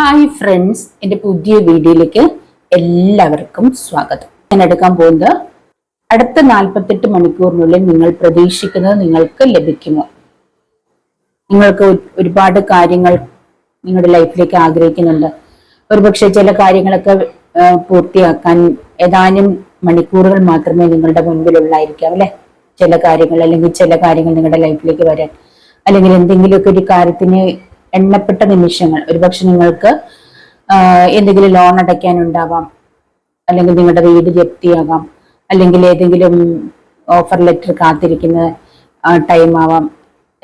Hi friends, എൻ്റെ പുതിയ വീഡിയോയിലേക്ക് എല്ലാവർക്കും സ്വാഗതം. ഞാൻ എടുക്കാൻ പോകുന്നത് അടുത്ത 48 മണിക്കൂറിനുള്ളിൽ നിങ്ങൾ പ്രതീക്ഷിക്കുന്നത് നിങ്ങൾക്ക് ലഭിക്കുമോ? നിങ്ങൾക്ക് ഒരുപാട് കാര്യങ്ങൾ നിങ്ങളുടെ ലൈഫിലേക്ക് ആഗ്രഹിക്കുന്നുണ്ട്. ഒരുപക്ഷെ ചില കാര്യങ്ങളൊക്കെ പൂർത്തിയാക്കാൻ ഏതാനും മണിക്കൂറുകൾ മാത്രമേ നിങ്ങളുടെ മുൻപിലുള്ളായിരിക്കാം അല്ലെ. ചില കാര്യങ്ങൾ അല്ലെങ്കിൽ ചില കാര്യങ്ങൾ നിങ്ങളുടെ ലൈഫിലേക്ക് വരാൻ, അല്ലെങ്കിൽ എന്തെങ്കിലുമൊക്കെ ഒരു കാര്യത്തിന് എണ്ണപ്പെട്ട നിമിഷങ്ങൾ. ഒരുപക്ഷെ നിങ്ങൾക്ക് എന്തെങ്കിലും ലോൺ അടയ്ക്കാനുണ്ടാവാം, അല്ലെങ്കിൽ നിങ്ങളുടെ വീട് ജപ്തിയാകാം, അല്ലെങ്കിൽ ഏതെങ്കിലും ഓഫർ ലെറ്റർ കാത്തിരിക്കുന്ന ടൈം ആവാം.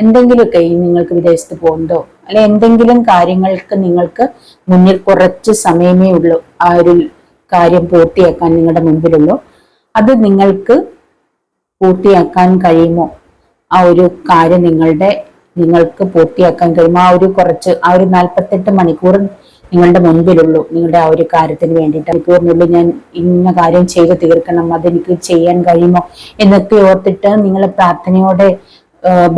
എന്തെങ്കിലുമൊക്കെ നിങ്ങൾക്ക് വിദേശത്ത് പോകുന്നതോ അല്ലെ എന്തെങ്കിലും കാര്യങ്ങൾക്ക് നിങ്ങൾക്ക് മുന്നിൽ കുറച്ച് സമയമേ ഉള്ളൂ ആ ഒരു കാര്യം പൂർത്തിയാക്കാൻ നിങ്ങളുടെ മുമ്പിലുള്ളൂ. അത് നിങ്ങൾക്ക് പൂർത്തിയാക്കാൻ കഴിയുമോ? ആ ഒരു കാര്യം നിങ്ങൾക്ക് പൂർത്തിയാക്കാൻ കഴിയും. ആ ഒരു 48 മണിക്കൂർ നിങ്ങളുടെ മുൻപിലുള്ളൂ നിങ്ങളുടെ ആ ഒരു കാര്യത്തിന് വേണ്ടിയിട്ട്. മണിക്കൂറിനുള്ളിൽ ഞാൻ ഇന്ന കാര്യം ചെയ്ത് തീർക്കണം, അതെനിക്ക് ചെയ്യാൻ കഴിയുമോ എന്നൊക്കെ ഓർത്തിട്ട് നിങ്ങൾ പ്രാർത്ഥനയോടെ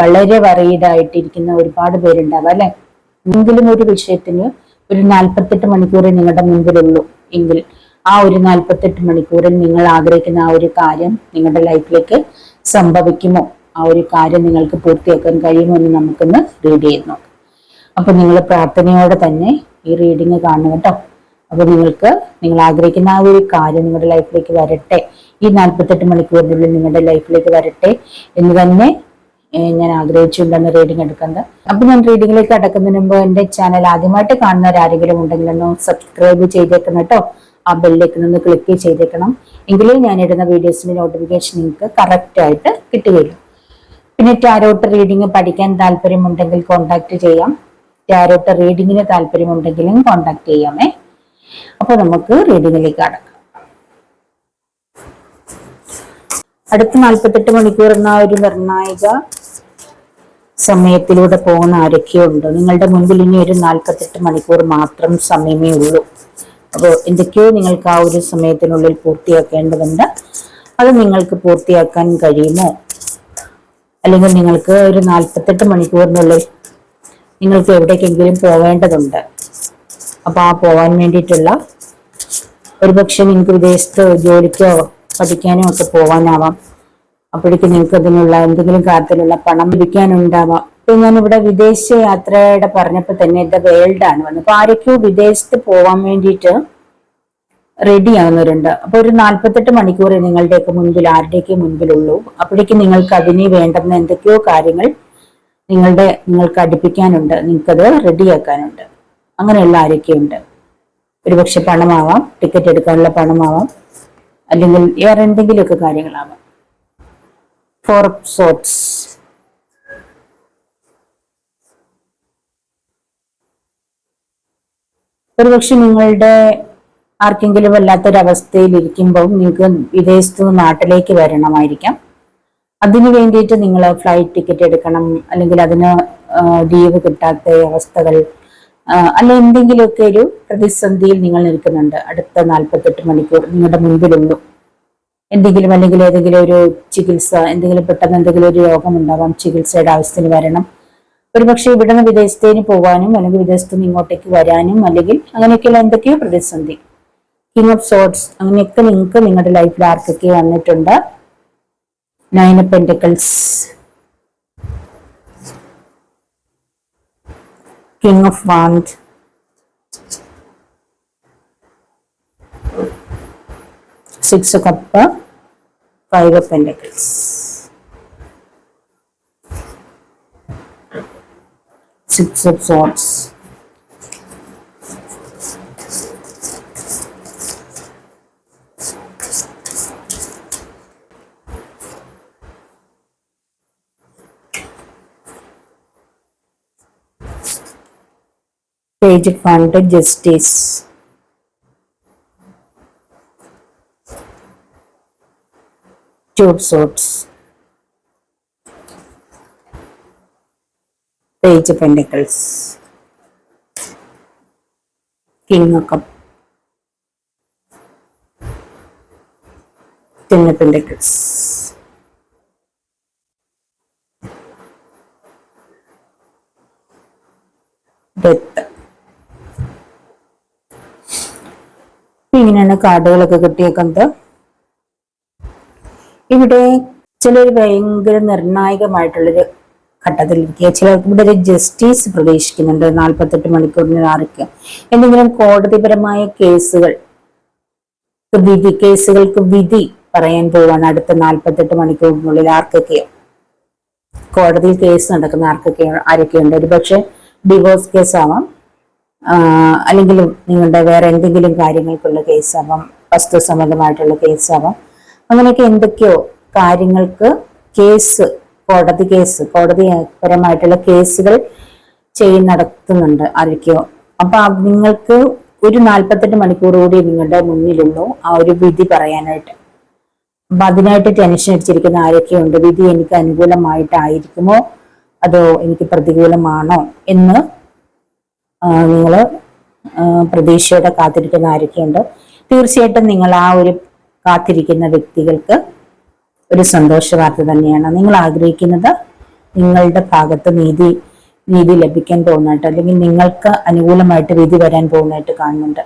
വളരെ വറീഡായിട്ടിരിക്കുന്ന ഒരുപാട് പേരുണ്ടാവും അല്ലെ. എന്തെങ്കിലും ഒരു വിഷയത്തിന് ഒരു 48 മണിക്കൂർ നിങ്ങളുടെ മുൻപിലുള്ളൂ എങ്കിൽ ആ ഒരു 48 മണിക്കൂറിൽ നിങ്ങൾ ആഗ്രഹിക്കുന്ന ആ ഒരു കാര്യം നിങ്ങളുടെ ലൈഫിലേക്ക് സംഭവിക്കുമോ? ആ ഒരു കാര്യം നിങ്ങൾക്ക് പൂർത്തിയാക്കാൻ കഴിയുമോ എന്ന് നമുക്കൊന്ന് റീഡ് ചെയ്ത് നോക്കാം. അപ്പൊ നിങ്ങൾ പ്രാർത്ഥനയോടെ തന്നെ ഈ റീഡിങ് കാണുക കേട്ടോ. അപ്പൊ നിങ്ങൾ ആഗ്രഹിക്കുന്ന ആ ഒരു കാര്യം നിങ്ങളുടെ ലൈഫിലേക്ക് വരട്ടെ, ഈ 48 മണിക്കൂറിനുള്ളിൽ നിങ്ങളുടെ ലൈഫിലേക്ക് വരട്ടെ എന്ന് തന്നെ ഞാൻ ആഗ്രഹിച്ചുകൊണ്ടാണ് റീഡിങ് എടുക്കുന്നത്. അപ്പൊ ഞാൻ റീഡിങ്ങിലേക്ക് കടക്കുന്നതിന് മുമ്പ് എന്റെ ചാനൽ ആദ്യമായിട്ട് കാണുന്നവരാരെങ്കിലും ഉണ്ടെങ്കിൽ ഒന്ന് സബ്സ്ക്രൈബ് ചെയ്തേക്കണം കേട്ടോ. ആ ബെല്ലേക്ക് നിന്ന് ക്ലിക്ക് ചെയ്തേക്കണം, എങ്കിലേ ഞാൻ ഇടുന്ന വീഡിയോസിന്റെ നോട്ടിഫിക്കേഷൻ നിങ്ങൾക്ക് കറക്റ്റ് ആയിട്ട് കിട്ടുകയുള്ളൂ. പിന്നെ ടാരോട്ട് റീഡിങ് പഠിക്കാൻ താല്പര്യമുണ്ടെങ്കിൽ കോണ്ടാക്ട് ചെയ്യാം. ടാരോട്ട് റീഡിങ്ങിന് താല്പര്യമുണ്ടെങ്കിലും കോണ്ടാക്ട് ചെയ്യാമേ. അപ്പൊ നമുക്ക് റീഡിങ്ങിലേക്ക് കടക്കാം. അടുത്ത 48 മണിക്കൂർ എന്ന ഒരു നിർണായക സമയത്തിലൂടെ പോകുന്ന ആരൊക്കെയുണ്ട്? നിങ്ങളുടെ മുൻപിൽ ഇനി ഒരു 48 മണിക്കൂർ മാത്രം സമയമേ ഉള്ളൂ. അപ്പോൾ എന്തൊക്കെയോ നിങ്ങൾക്ക് ആ ഒരു സമയത്തിനുള്ളിൽ പൂർത്തിയാക്കേണ്ടതുണ്ട്. അത് നിങ്ങൾക്ക് പൂർത്തിയാക്കാൻ കഴിയുമോ? അല്ലെങ്കിൽ നിങ്ങൾക്ക് ഒരു 48 മണിക്കൂറിനുള്ളിൽ നിങ്ങൾക്ക് എവിടേക്കെങ്കിലും പോവേണ്ടതുണ്ട്. അപ്പൊ ആ പോവാൻ വേണ്ടിയിട്ടുള്ള, ഒരുപക്ഷെ നിങ്ങൾക്ക് വിദേശത്ത് ജോലിക്കോ പഠിക്കാനോ ഒക്കെ പോവാനാവാം. അപ്പോഴേക്കും നിങ്ങൾക്ക് അതിനുള്ള എന്തെങ്കിലും കാര്യത്തിലുള്ള പണം ലഭിക്കാനുണ്ടാവാം. ഇപ്പൊ ഞാനിവിടെ വിദേശ യാത്രയുടെ പറഞ്ഞപ്പോൾ തന്നെ ദ വേൾഡ് ആണ് വന്നത്. അപ്പൊ ആരൊക്കെയോ വിദേശത്ത് പോവാൻ വേണ്ടിയിട്ട് റെഡി ആവുന്നവരുണ്ട്. അപ്പൊ ഒരു 48 മണിക്കൂർ നിങ്ങളുടെയൊക്കെ മുൻപിൽ ആരുടെയൊക്കെ മുൻപിലുള്ളൂ. അപ്പോഴേക്കും നിങ്ങൾക്ക് അതിന് വേണ്ടുന്ന എന്തൊക്കെയോ കാര്യങ്ങൾ നിങ്ങൾക്ക് അടുപ്പിക്കാനുണ്ട്, നിങ്ങൾക്കത് റെഡിയാക്കാനുണ്ട്. അങ്ങനെയുള്ള ആരൊക്കെയുണ്ട്? ഒരുപക്ഷെ പണമാവാം, ടിക്കറ്റ് എടുക്കാനുള്ള പണമാവാം, അല്ലെങ്കിൽ വേറെ എന്തെങ്കിലുമൊക്കെ കാര്യങ്ങളാവാം. 4 of Swords, ഒരുപക്ഷെ നിങ്ങളുടെ ആർക്കെങ്കിലും വല്ലാത്തൊരവസ്ഥയിൽ ഇരിക്കുമ്പോൾ നിങ്ങൾക്ക് വിദേശത്ത് നാട്ടിലേക്ക് വരണമായിരിക്കാം. അതിനു വേണ്ടിയിട്ട് നിങ്ങൾ ഫ്ലൈറ്റ് ടിക്കറ്റ് എടുക്കണം, അല്ലെങ്കിൽ അതിന് ലീവ് കിട്ടാത്ത അവസ്ഥകൾ, അല്ല എന്തെങ്കിലുമൊക്കെ ഒരു പ്രതിസന്ധിയിൽ നിങ്ങൾ നിൽക്കുന്നുണ്ട്. അടുത്ത 48 മണിക്കൂർ നിങ്ങളുടെ മുൻപിലുള്ളൂ. അല്ലെങ്കിൽ ഏതെങ്കിലും ഒരു ചികിത്സ, പെട്ടെന്ന് എന്തെങ്കിലും ഒരു രോഗം ഉണ്ടാവാം, ചികിത്സയുടെ ആവശ്യത്തിന് വരണം. ഒരുപക്ഷെ ഇവിടുന്ന് വിദേശത്തേന് പോകാനും, അല്ലെങ്കിൽ വിദേശത്ത് നിന്ന് ഇങ്ങോട്ടേക്ക് വരാനും, അല്ലെങ്കിൽ അങ്ങനെയൊക്കെയുള്ള എന്തൊക്കെയോ പ്രതിസന്ധി. കിങ് ഓഫ് സോർഡ്സ്, അങ്ങനെയൊക്കെ നിങ്ങൾക്ക് നിങ്ങളുടെ ലൈഫിൽ ആർക്കൊക്കെ വന്നിട്ടുണ്ട്. 9 of Pentacles, King of Wands, Six of Cups, 5 of Pentacles, Six of Swords, Page of Wands, Justice, Two of Swords, Page of Pentacles, King of Cups, 10 of Pentacles, Death, അങ്ങനെയാണ് കാർഡുകളൊക്കെ കിട്ടിയേക്കുന്നത്. ഇവിടെ ചിലർ ഭയങ്കര നിർണായകമായിട്ടുള്ളൊരു ഘട്ടത്തിലിരിക്കുക. ചിലർക്ക് ഇവിടെ ഒരു ജസ്റ്റിസ് പ്രതീക്ഷിക്കുന്നുണ്ട് 48 മണിക്കൂറിന് ആർക്ക് എന്തെങ്കിലും കോടതിപരമായ കേസുകൾക്ക് വിധി പറയാൻ പോവാണ് അടുത്ത 48 മണിക്കൂറിനുള്ളിൽ. ആർക്കൊക്കെയോ കോടതിയിൽ കേസ് നടക്കുന്ന ആരൊക്കെയുണ്ട്. ഒരു പക്ഷെ ഡിവോഴ്സ് കേസാവാം, അല്ലെങ്കിൽ നിങ്ങളുടെ വേറെ എന്തെങ്കിലും കാര്യങ്ങൾക്കുള്ള കേസാവാം, വസ്തു സംബന്ധമായിട്ടുള്ള കേസാവാം. അങ്ങനെയൊക്കെ എന്തൊക്കെയോ കാര്യങ്ങൾക്ക് കോടതിപരമായിട്ടുള്ള കേസുകൾ നടത്തുന്നുണ്ട് ആരൊക്കെയോ. അപ്പൊ നിങ്ങൾക്ക് ഒരു 48 മണിക്കൂർ കൂടി നിങ്ങളുടെ മുന്നിലുള്ളൂ ആ ഒരു വിധി പറയാനായിട്ട്. അപ്പൊ അതിനായിട്ട് ടെൻഷൻ അടിച്ചിരിക്കുന്ന ആരൊക്കെയുണ്ട്. വിധി എനിക്ക് അനുകൂലമായിട്ടായിരിക്കുമോ അതോ എനിക്ക് പ്രതികൂലമാണോ എന്ന് നിങ്ങൾ പ്രതീക്ഷയോടെ കാത്തിരിക്കുന്ന ആരൊക്കെയുണ്ട്. തീർച്ചയായിട്ടും നിങ്ങൾ ആ ഒരു കാത്തിരിക്കുന്ന വ്യക്തികൾക്ക് ഒരു സന്തോഷ വാർത്ത തന്നെയാണ്. നിങ്ങൾ ആഗ്രഹിക്കുന്നത് നിങ്ങളുടെ ഭാഗത്ത് നീതി ലഭിക്കാൻ പോകുന്നതായിട്ട്, അല്ലെങ്കിൽ നിങ്ങൾക്ക് അനുകൂലമായിട്ട് വിധി വരാൻ പോകുന്നതായിട്ട് കാണുന്നുണ്ട്.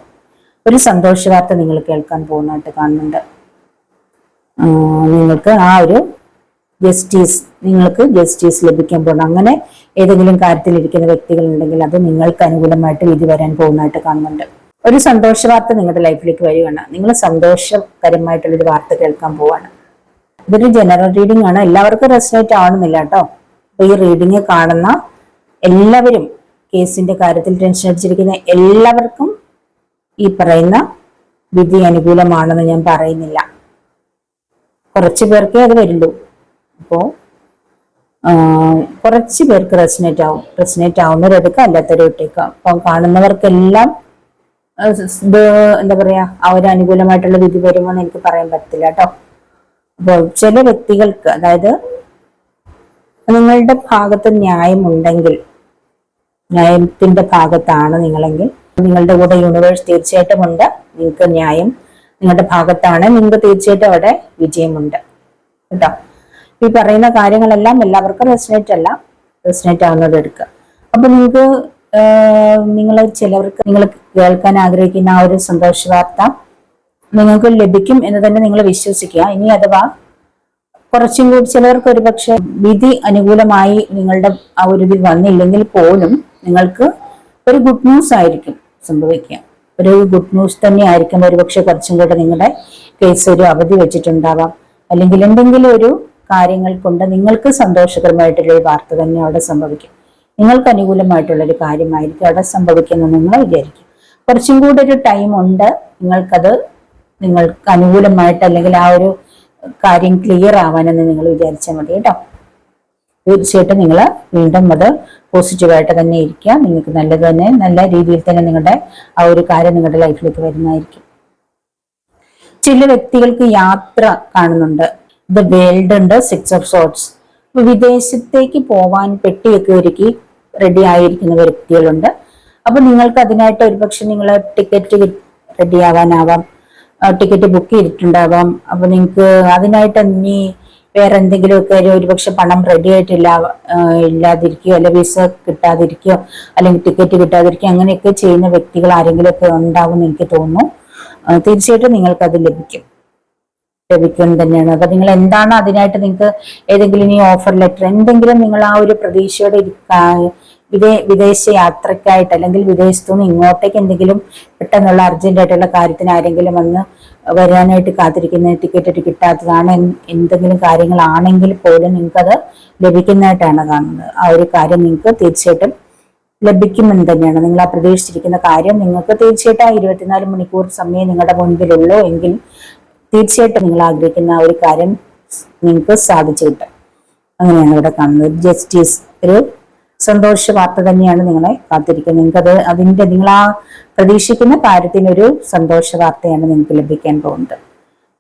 ഒരു സന്തോഷ വാർത്ത നിങ്ങൾ കേൾക്കാൻ പോകുന്നതായിട്ട് കാണുന്നുണ്ട്. നിങ്ങൾക്ക് ജസ്റ്റിസ് ലഭിക്കാൻ പോകുന്നു. അങ്ങനെ ഏതെങ്കിലും കാര്യത്തിൽ ഇരിക്കുന്ന വ്യക്തികൾ ഉണ്ടെങ്കിൽ അത് നിങ്ങൾക്ക് അനുകൂലമായിട്ട് വിധി വരാൻ പോകുന്നതായിട്ട് കാണുന്നുണ്ട്. ഒരു സന്തോഷ വാർത്ത നിങ്ങളുടെ ലൈഫിലേക്ക് വരികയാണ്. നിങ്ങൾ സന്തോഷകരമായിട്ടുള്ളൊരു വാർത്ത കേൾക്കാൻ പോവാണ്. ഇതൊരു ജനറൽ റീഡിംഗ് ആണ്, എല്ലാവർക്കും റെസനേറ്റ് ആവുന്നില്ല കേട്ടോ. അപ്പൊ ഈ റീഡിംഗ് കാണുന്ന എല്ലാവരും, കേസിന്റെ കാര്യത്തിൽ ടെൻഷൻ അടിച്ചിരിക്കുന്ന എല്ലാവർക്കും ഈ പറയുന്ന വിധി അനുകൂലമാണെന്ന് ഞാൻ പറയുന്നില്ല. കുറച്ചു പേർക്കേ അത് വരുള്ളൂ. അപ്പോ കുറച്ച് പേർക്ക് റെസനേറ്റ് ആവുന്നവരെടുക്കാം, അല്ലാത്തവരെ ഇട്ടേക്കാം. അപ്പൊ കാണുന്നവർക്കെല്ലാം ഇത് എന്താ പറയാ, അനുകൂലമായിട്ടുള്ള വിധി വരുമെന്ന് എനിക്ക് പറയാൻ പറ്റില്ല കേട്ടോ. അപ്പോൾ ചില വ്യക്തികൾക്ക്, അതായത് നിങ്ങളുടെ ഭാഗത്ത് ന്യായത്തിന്റെ ഭാഗത്താണ് നിങ്ങളെങ്കിൽ, നിങ്ങളുടെ കൂടെ യൂണിവേഴ്സ് തീർച്ചയായിട്ടും ഉണ്ട്. നിങ്ങൾക്ക് ന്യായം നിങ്ങളുടെ ഭാഗത്താണ്, നിങ്ങൾക്ക് തീർച്ചയായിട്ടും അവിടെ വിജയമുണ്ട് കേട്ടോ. ഈ പറയുന്ന കാര്യങ്ങളെല്ലാം എല്ലാവർക്കും റെസനേറ്റ് ആവുന്നത് എടുക്കുക. അപ്പൊ നിങ്ങൾക്ക് ചിലവർക്ക് നിങ്ങൾ കേൾക്കാൻ ആഗ്രഹിക്കുന്ന ആ ഒരു സന്തോഷ വാർത്ത നിങ്ങൾക്ക് ലഭിക്കും എന്ന് തന്നെ നിങ്ങൾ വിശ്വസിക്കുക. ഇനി അഥവാ കുറച്ചും കൂടി ചിലവർക്ക് ഒരുപക്ഷെ വിധി അനുകൂലമായി നിങ്ങളുടെ ആ ഒരു ഇതിൽ വന്നില്ലെങ്കിൽ പോലും നിങ്ങൾക്ക് ഒരു ഗുഡ് ന്യൂസ് ആയിരിക്കും സംഭവിക്കുക. ഒരു ഗുഡ് ന്യൂസ് തന്നെ ആയിരിക്കും. ഒരുപക്ഷെ കുറച്ചും കൂടെ നിങ്ങളുടെ കേസ് ഒരു അവധി വെച്ചിട്ടുണ്ടാവാം, അല്ലെങ്കിൽ എന്തെങ്കിലും ഒരു കാര്യങ്ങൾ കൊണ്ട് നിങ്ങൾക്ക് സന്തോഷകരമായിട്ടുള്ളൊരു വാർത്ത തന്നെ അവിടെ സംഭവിക്കും. നിങ്ങൾക്ക് അനുകൂലമായിട്ടുള്ളൊരു കാര്യമായിരിക്കും അവിടെ സംഭവിക്കുന്നത് നിങ്ങൾ വിചാരിക്കും. കുറച്ചും കൂടെ ഒരു ടൈം ഉണ്ട്, നിങ്ങൾക്ക് അനുകൂലമായിട്ട് അല്ലെങ്കിൽ ആ ഒരു കാര്യം ക്ലിയർ ആവാനെന്ന് നിങ്ങൾ വിചാരിച്ചാൽ മതി കേട്ടോ. തീർച്ചയായിട്ടും നിങ്ങൾ വീണ്ടും അത് പോസിറ്റീവായിട്ട് തന്നെ ഇരിക്കുക. നിങ്ങൾക്ക് നല്ല രീതിയിൽ തന്നെ നിങ്ങളുടെ ആ ഒരു കാര്യം നിങ്ങളുടെ ലൈഫിലേക്ക് വരുന്നതായിരിക്കും. ചില വ്യക്തികൾക്ക് യാത്ര കാണുന്നുണ്ട്. ദ വേൾഡ് ഉണ്ട്, 6 ഓഫ് സോർട്സ്. വിദേശത്തേക്ക് പോവാൻ പെട്ടിയൊക്കെ ഒരുക്കി റെഡി ആയിരിക്കുന്ന വ്യക്തികളുണ്ട്. അപ്പൊ നിങ്ങൾക്ക് അതിനായിട്ട് ഒരുപക്ഷെ നിങ്ങൾ ടിക്കറ്റ് റെഡി ആവാനാവാം, ടിക്കറ്റ് ബുക്ക് ചെയ്തിട്ടുണ്ടാവാം. അപ്പൊ നിങ്ങൾക്ക് അതിനായിട്ട് ഇനി വേറെ എന്തെങ്കിലുമൊക്കെ ഒരുപക്ഷെ പണം റെഡി ഇല്ലാതിരിക്കുകയോ അല്ലെങ്കിൽ വിസ കിട്ടാതിരിക്കുകയോ അല്ലെങ്കിൽ ടിക്കറ്റ് കിട്ടാതിരിക്കുകയോ അങ്ങനെയൊക്കെ ചെയ്യുന്ന വ്യക്തികൾ ആരെങ്കിലും ഒക്കെ ഉണ്ടാവും എനിക്ക് തോന്നുന്നു. തീർച്ചയായിട്ടും നിങ്ങൾക്ക് അത് ലഭിക്കും തന്നെയാണ്. അപ്പൊ നിങ്ങൾ എന്താണ് അതിനായിട്ട് നിങ്ങൾക്ക് ഏതെങ്കിലും ഇനി ഓഫർ ലെറ്റർ എന്തെങ്കിലും നിങ്ങൾ ആ ഒരു പ്രതീക്ഷയോടെ വിദേശ യാത്രക്കായിട്ട് അല്ലെങ്കിൽ വിദേശത്തുനിന്ന് ഇങ്ങോട്ടേക്ക് എന്തെങ്കിലും പെട്ടെന്നുള്ള അർജന്റ് ആയിട്ടുള്ള കാര്യത്തിന് ആരെങ്കിലും വന്ന് വരാനായിട്ട് കാത്തിരിക്കുന്ന ടിക്കറ്റ് കിട്ടാത്തതാണ് എന്തെങ്കിലും കാര്യങ്ങളാണെങ്കിൽ പോലും നിങ്ങൾക്കത് ലഭിക്കുന്നതായിട്ടാണ് കാണുന്നത്. ആ ഒരു കാര്യം നിങ്ങൾക്ക് തീർച്ചയായിട്ടും ലഭിക്കുമെന്ന് തന്നെയാണ്. നിങ്ങൾ ആ പ്രതീക്ഷിച്ചിരിക്കുന്ന കാര്യം നിങ്ങൾക്ക് തീർച്ചയായിട്ടും ആ 24 മണിക്കൂർ സമയം നിങ്ങളുടെ മുൻപിലുള്ളൂ എങ്കിൽ തീർച്ചയായിട്ടും നിങ്ങൾ ആഗ്രഹിക്കുന്ന ആ ഒരു കാര്യം നിങ്ങൾക്ക് സാധിച്ചു കിട്ടും. അങ്ങനെയാണ് ഇവിടെ കാണുന്നത്. ജസ്റ്റിസ് ഒരു സന്തോഷ വാർത്ത തന്നെയാണ് നിങ്ങളെ കാത്തിരിക്കുന്നത്. നിങ്ങൾ ആ പ്രതീക്ഷിക്കുന്ന കാര്യത്തിനൊരു സന്തോഷ വാർത്തയാണ് നിങ്ങൾക്ക് ലഭിക്കാൻ പോകുന്നത്.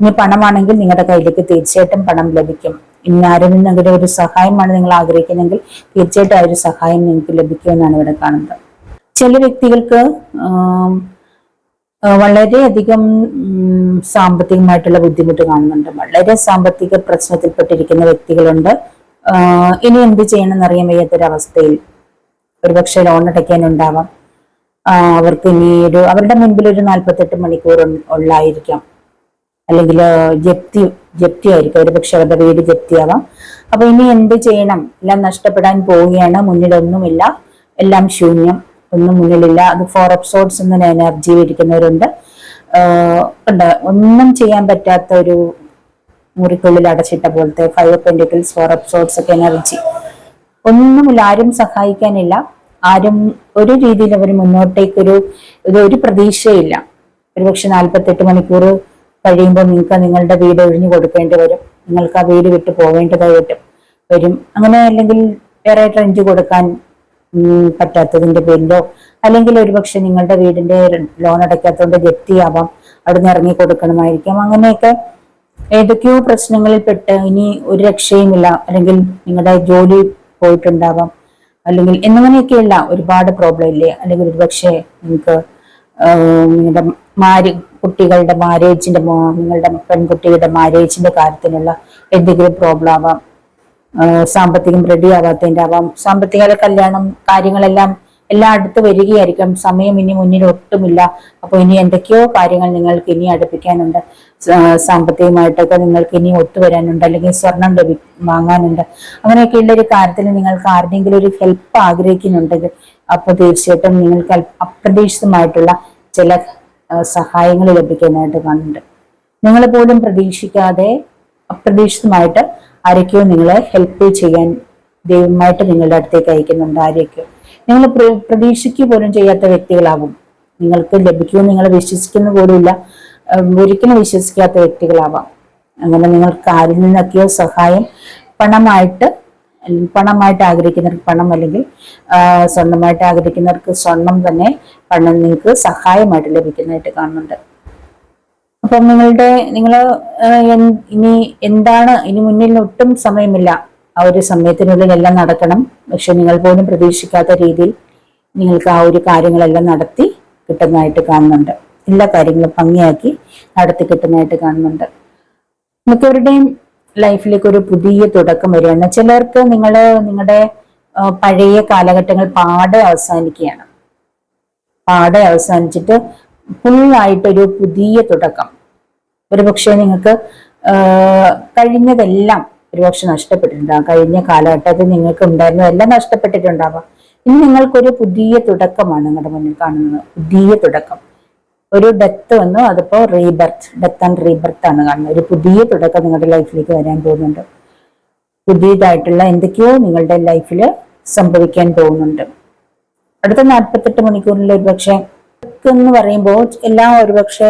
ഇനി പണമാണെങ്കിൽ നിങ്ങളുടെ കയ്യിലേക്ക് തീർച്ചയായിട്ടും പണം ലഭിക്കും. ഇനി ആരിൽ നിന്നെങ്കിലും ഒരു സഹായമാണ് നിങ്ങൾ ആഗ്രഹിക്കുന്നതെങ്കിൽ തീർച്ചയായിട്ടും ആ ഒരു സഹായം നിങ്ങൾക്ക് ലഭിക്കുമെന്നാണ് ഇവിടെ കാണുന്നത്. ചില വ്യക്തികൾക്ക് വളരെയധികം സാമ്പത്തികമായിട്ടുള്ള ബുദ്ധിമുട്ട് കാണുന്നുണ്ട്. വളരെ സാമ്പത്തിക പ്രശ്നത്തിൽപ്പെട്ടിരിക്കുന്ന വ്യക്തികളുണ്ട്. ഇനി എന്ത് ചെയ്യണമെന്ന് അറിയാൻ വയ്യാത്തൊരവസ്ഥയിൽ ഒരുപക്ഷെ ലോൺ അടയ്ക്കാനുണ്ടാവാം, അവർക്ക് ഇനി അവരുടെ മുൻപിൽ ഒരു 48 മണിക്കൂർ ഉള്ളായിരിക്കാം, അല്ലെങ്കിൽ ജപ്തി ആയിരിക്കും, ഒരു പക്ഷെ അവരുടെ വീട് ജപ്തിയാവാം. അപ്പൊ ഇനി എന്ത് ചെയ്യണം? എല്ലാം നഷ്ടപ്പെടാൻ പോവുകയാണ്, മുന്നിലൊന്നുമില്ല, എല്ലാം ശൂന്യം, ഒന്നും മുന്നിലില്ല. അത് 4 ഓഫ് സോർഡ്സ് എന്ന എനർജി ഇരിക്കുന്നവരുണ്ട്. ഒന്നും ചെയ്യാൻ പറ്റാത്ത ഒരു മുറിക്കുള്ളിൽ അടച്ചിട്ട പോലത്തെ 5 ഓഫ് പെന്റിക്കിൾസ്, 4 ഓഫ് സോർഡ്സ് ഒക്കെ എനർജി. ഒന്നുമില്ല, ആരും സഹായിക്കാനില്ല, ആരും ഒരു രീതിയിൽ അവർ മുന്നോട്ടേക്കൊരു ഒരു പ്രതീക്ഷയില്ല. ഒരുപക്ഷെ 48 മണിക്കൂർ കഴിയുമ്പോൾ നിങ്ങൾക്ക് നിങ്ങളുടെ വീട് ഒഴിഞ്ഞു കൊടുക്കേണ്ടി വരും, നിങ്ങൾക്ക് ആ വീട് വിട്ടു പോവേണ്ടതായി വരും. അങ്ങനെ അല്ലെങ്കിൽ വേറെ റെന്റ് കൊടുക്കാൻ പറ്റാത്തതിന്റെ പേരിലോ, അല്ലെങ്കിൽ ഒരുപക്ഷെ നിങ്ങളുടെ വീടിന്റെ ലോൺ അടയ്ക്കാത്തതുകൊണ്ട് ജപ്തിയാവാം, അവിടുന്ന് ഇറങ്ങി കൊടുക്കണമായിരിക്കാം. അങ്ങനെയൊക്കെ ഏതൊക്കെയോ പ്രശ്നങ്ങളിൽ പെട്ട് ഇനി ഒരു രക്ഷയുമില്ല, അല്ലെങ്കിൽ നിങ്ങളുടെ ജോലി പോയിട്ടുണ്ടാവാം, അല്ലെങ്കിൽ എന്നിങ്ങനെയൊക്കെയുള്ള ഒരുപാട് പ്രോബ്ലം ഇല്ലേ. അല്ലെങ്കിൽ ഒരുപക്ഷെ നിങ്ങൾക്ക് നിങ്ങളുടെ കുട്ടികളുടെ മാരേജിന്റെ, നിങ്ങളുടെ പെൺകുട്ടിയുടെ മാരേജിന്റെ കാര്യത്തിലുള്ള എന്തെങ്കിലും പ്രോബ്ലം ആവാം, സാമ്പത്തികം റെഡി ആവാത്തതിന്റെ ആവാം, സാമ്പത്തിക കല്യാണം കാര്യങ്ങളെല്ലാം എല്ലാം അടുത്ത് വരികയായിരിക്കും, സമയം ഇനി മുന്നിൽ ഒട്ടുമില്ല. അപ്പൊ ഇനി എന്തൊക്കെയോ കാര്യങ്ങൾ നിങ്ങൾക്ക് ഇനി അടുപ്പിക്കാനുണ്ട്, സാമ്പത്തികമായിട്ടൊക്കെ നിങ്ങൾക്ക് ഇനി ഒത്തുവരാനുണ്ട്, അല്ലെങ്കിൽ സ്വർണം വാങ്ങാനുണ്ട്. അങ്ങനെയൊക്കെയുള്ള ഒരു കാര്യത്തിൽ നിങ്ങൾക്ക് ആരുടെയെങ്കിലും ഒരു ഹെൽപ്പ് ആഗ്രഹിക്കുന്നുണ്ടെങ്കിൽ അപ്പൊ തീർച്ചയായിട്ടും നിങ്ങൾക്ക് അപ്രതീക്ഷിതമായിട്ടുള്ള ചില സഹായങ്ങൾ ലഭിക്കാനായിട്ട് കാണുന്നുണ്ട്. നിങ്ങൾ പോലും പ്രതീക്ഷിക്കാതെ അപ്രതീക്ഷിതമായിട്ട് ആരൊക്കെയോ നിങ്ങളെ ഹെൽപ്പ് ചെയ്യാൻ ദൈവമായിട്ട് നിങ്ങളുടെ അടുത്തേക്ക് അയക്കുന്നുണ്ട്. ആരൊക്കെയോ നിങ്ങൾ പ്രതീക്ഷിക്കുക പോലും ചെയ്യാത്ത വ്യക്തികളാകും നിങ്ങൾക്ക് ലഭിക്കുമെന്ന് നിങ്ങൾ വിശ്വസിക്കുന്ന പോലുമില്ല, ഒരിക്കലും വിശ്വസിക്കാത്ത വ്യക്തികളാവാം. അങ്ങനെ നിങ്ങൾക്ക് ആരിൽ നിന്നൊക്കെയോ സഹായം പണമായിട്ട് ആഗ്രഹിക്കുന്നവർക്ക് പണം, അല്ലെങ്കിൽ സ്വർണമായിട്ട് ആഗ്രഹിക്കുന്നവർക്ക് സ്വർണം തന്നെ പണം നിങ്ങൾക്ക് സഹായമായിട്ട് ലഭിക്കുന്നതായിട്ട് കാണുന്നുണ്ട്. അപ്പം നിങ്ങൾ ഇനി എന്താണ്, ഇനി മുന്നിൽ ഒട്ടും സമയമില്ല, ആ ഒരു സമയത്തിനുള്ളിൽ എല്ലാം നടക്കണം. പക്ഷെ നിങ്ങൾ പോലും പ്രതീക്ഷിക്കാത്ത രീതിയിൽ നിങ്ങൾക്ക് ആ ഒരു കാര്യങ്ങളെല്ലാം നടത്തി കിട്ടുന്നതായിട്ട് കാണുന്നുണ്ട്. എല്ലാ കാര്യങ്ങളും ഭംഗിയാക്കി നടത്തി കിട്ടുന്നതായിട്ട് കാണുന്നുണ്ട്. മിക്കവരുടെയും ലൈഫിലേക്ക് ഒരു പുതിയ തുടക്കം വരികയാണ്. ചിലർക്ക് നിങ്ങളുടെ പഴയ കാലഘട്ടങ്ങൾ പാടെ അവസാനിച്ചിട്ട് ഫുള്ളായിട്ടൊരു പുതിയ തുടക്കം. ഒരുപക്ഷെ നിങ്ങൾക്ക് കഴിഞ്ഞതെല്ലാം ഒരുപക്ഷെ നഷ്ടപ്പെട്ടിട്ടുണ്ടാകും, കഴിഞ്ഞ കാലഘട്ടത്തിൽ നിങ്ങൾക്ക് ഉണ്ടായിരുന്നതെല്ലാം നഷ്ടപ്പെട്ടിട്ടുണ്ടാവാം. ഇനി നിങ്ങൾക്കൊരു പുതിയ തുടക്കമാണ് നിങ്ങളുടെ മുന്നിൽ കാണുന്നത്, പുതിയ തുടക്കം. ഒരു ഡെത്ത് വന്നു, അതിപ്പോ ഡെത്ത് ആൻഡ് റീബർത്ത് ആണ് കാണുന്നത്. ഒരു പുതിയ തുടക്കം നിങ്ങളുടെ ലൈഫിലേക്ക് വരാൻ പോകുന്നുണ്ട്. പുതിയതായിട്ടുള്ള എന്തൊക്കെയോ നിങ്ങളുടെ ലൈഫിൽ സംഭവിക്കാൻ പോകുന്നുണ്ട്. അടുത്ത 48 മണിക്കൂറിൽ ഒരുപക്ഷെ എന്ന് പറയുമ്പോൾ എല്ലാം ഒരുപക്ഷെ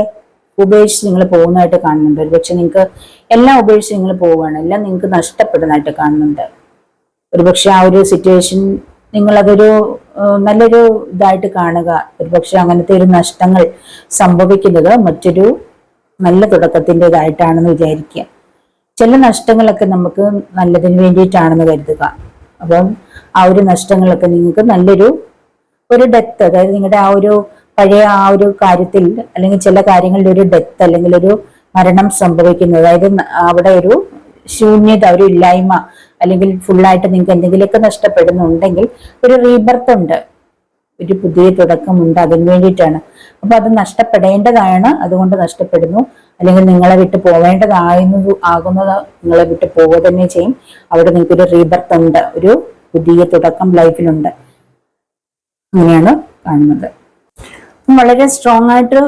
ഉപേക്ഷിച്ച് നിങ്ങൾ പോകുന്നതായിട്ട് കാണുന്നുണ്ട്. ഒരുപക്ഷെ നിങ്ങൾക്ക് എല്ലാം ഉപേക്ഷിച്ച് നിങ്ങൾ പോവുകയാണ്, എല്ലാം നിങ്ങൾക്ക് നഷ്ടപ്പെടുന്നതായിട്ട് കാണുന്നുണ്ട്. ഒരുപക്ഷെ ആ ഒരു സിറ്റുവേഷൻ നിങ്ങളതൊരു നല്ലൊരു ഇതായിട്ട് കാണുക. ഒരുപക്ഷെ അങ്ങനത്തെ ഒരു നഷ്ടങ്ങൾ സംഭവിക്കുന്നത് മറ്റൊരു നല്ല തുടക്കത്തിൻ്റെതായിട്ടാണെന്ന് വിചാരിക്കുക. ചില നഷ്ടങ്ങളൊക്കെ നമുക്ക് നല്ലതിന് വേണ്ടിയിട്ടാണെന്ന് കരുതുക. അപ്പം ആ ഒരു നഷ്ടങ്ങളൊക്കെ നിങ്ങൾക്ക് നല്ലൊരു ഡെത്ത്, അതായത് നിങ്ങളുടെ ആ ഒരു പഴയ ആ ഒരു കാര്യത്തിൽ, അല്ലെങ്കിൽ ചില കാര്യങ്ങളിൽ ഒരു ഡെത്ത് അല്ലെങ്കിൽ ഒരു മരണം സംഭവിക്കുന്നത്, അതായത് അവിടെ ഒരു ശൂന്യത, ഒരു ഇല്ലായ്മ, അല്ലെങ്കിൽ ഫുള്ളായിട്ട് നിങ്ങൾക്ക് എന്തെങ്കിലുമൊക്കെ നഷ്ടപ്പെടുന്നുണ്ടെങ്കിൽ ഒരു റീബർത്ത് ഉണ്ട്, ഒരു പുതിയ തുടക്കമുണ്ട്, അതിന് വേണ്ടിയിട്ടാണ്. അപ്പൊ അത് നഷ്ടപ്പെടേണ്ടതാണ്, അതുകൊണ്ട് നഷ്ടപ്പെടുന്നു. അല്ലെങ്കിൽ നിങ്ങളെ വിട്ട് ആകുന്നത് നിങ്ങളെ വിട്ട് പോവുക തന്നെ ചെയ്യും. അവിടെ നിങ്ങൾക്കൊരു റീബർത്ത് ഉണ്ട്, ഒരു പുതിയ തുടക്കം ലൈഫിലുണ്ട്. അങ്ങനെയാണ് കാണുന്നത്. വളരെ സ്ട്രോങ് ആയിട്ട്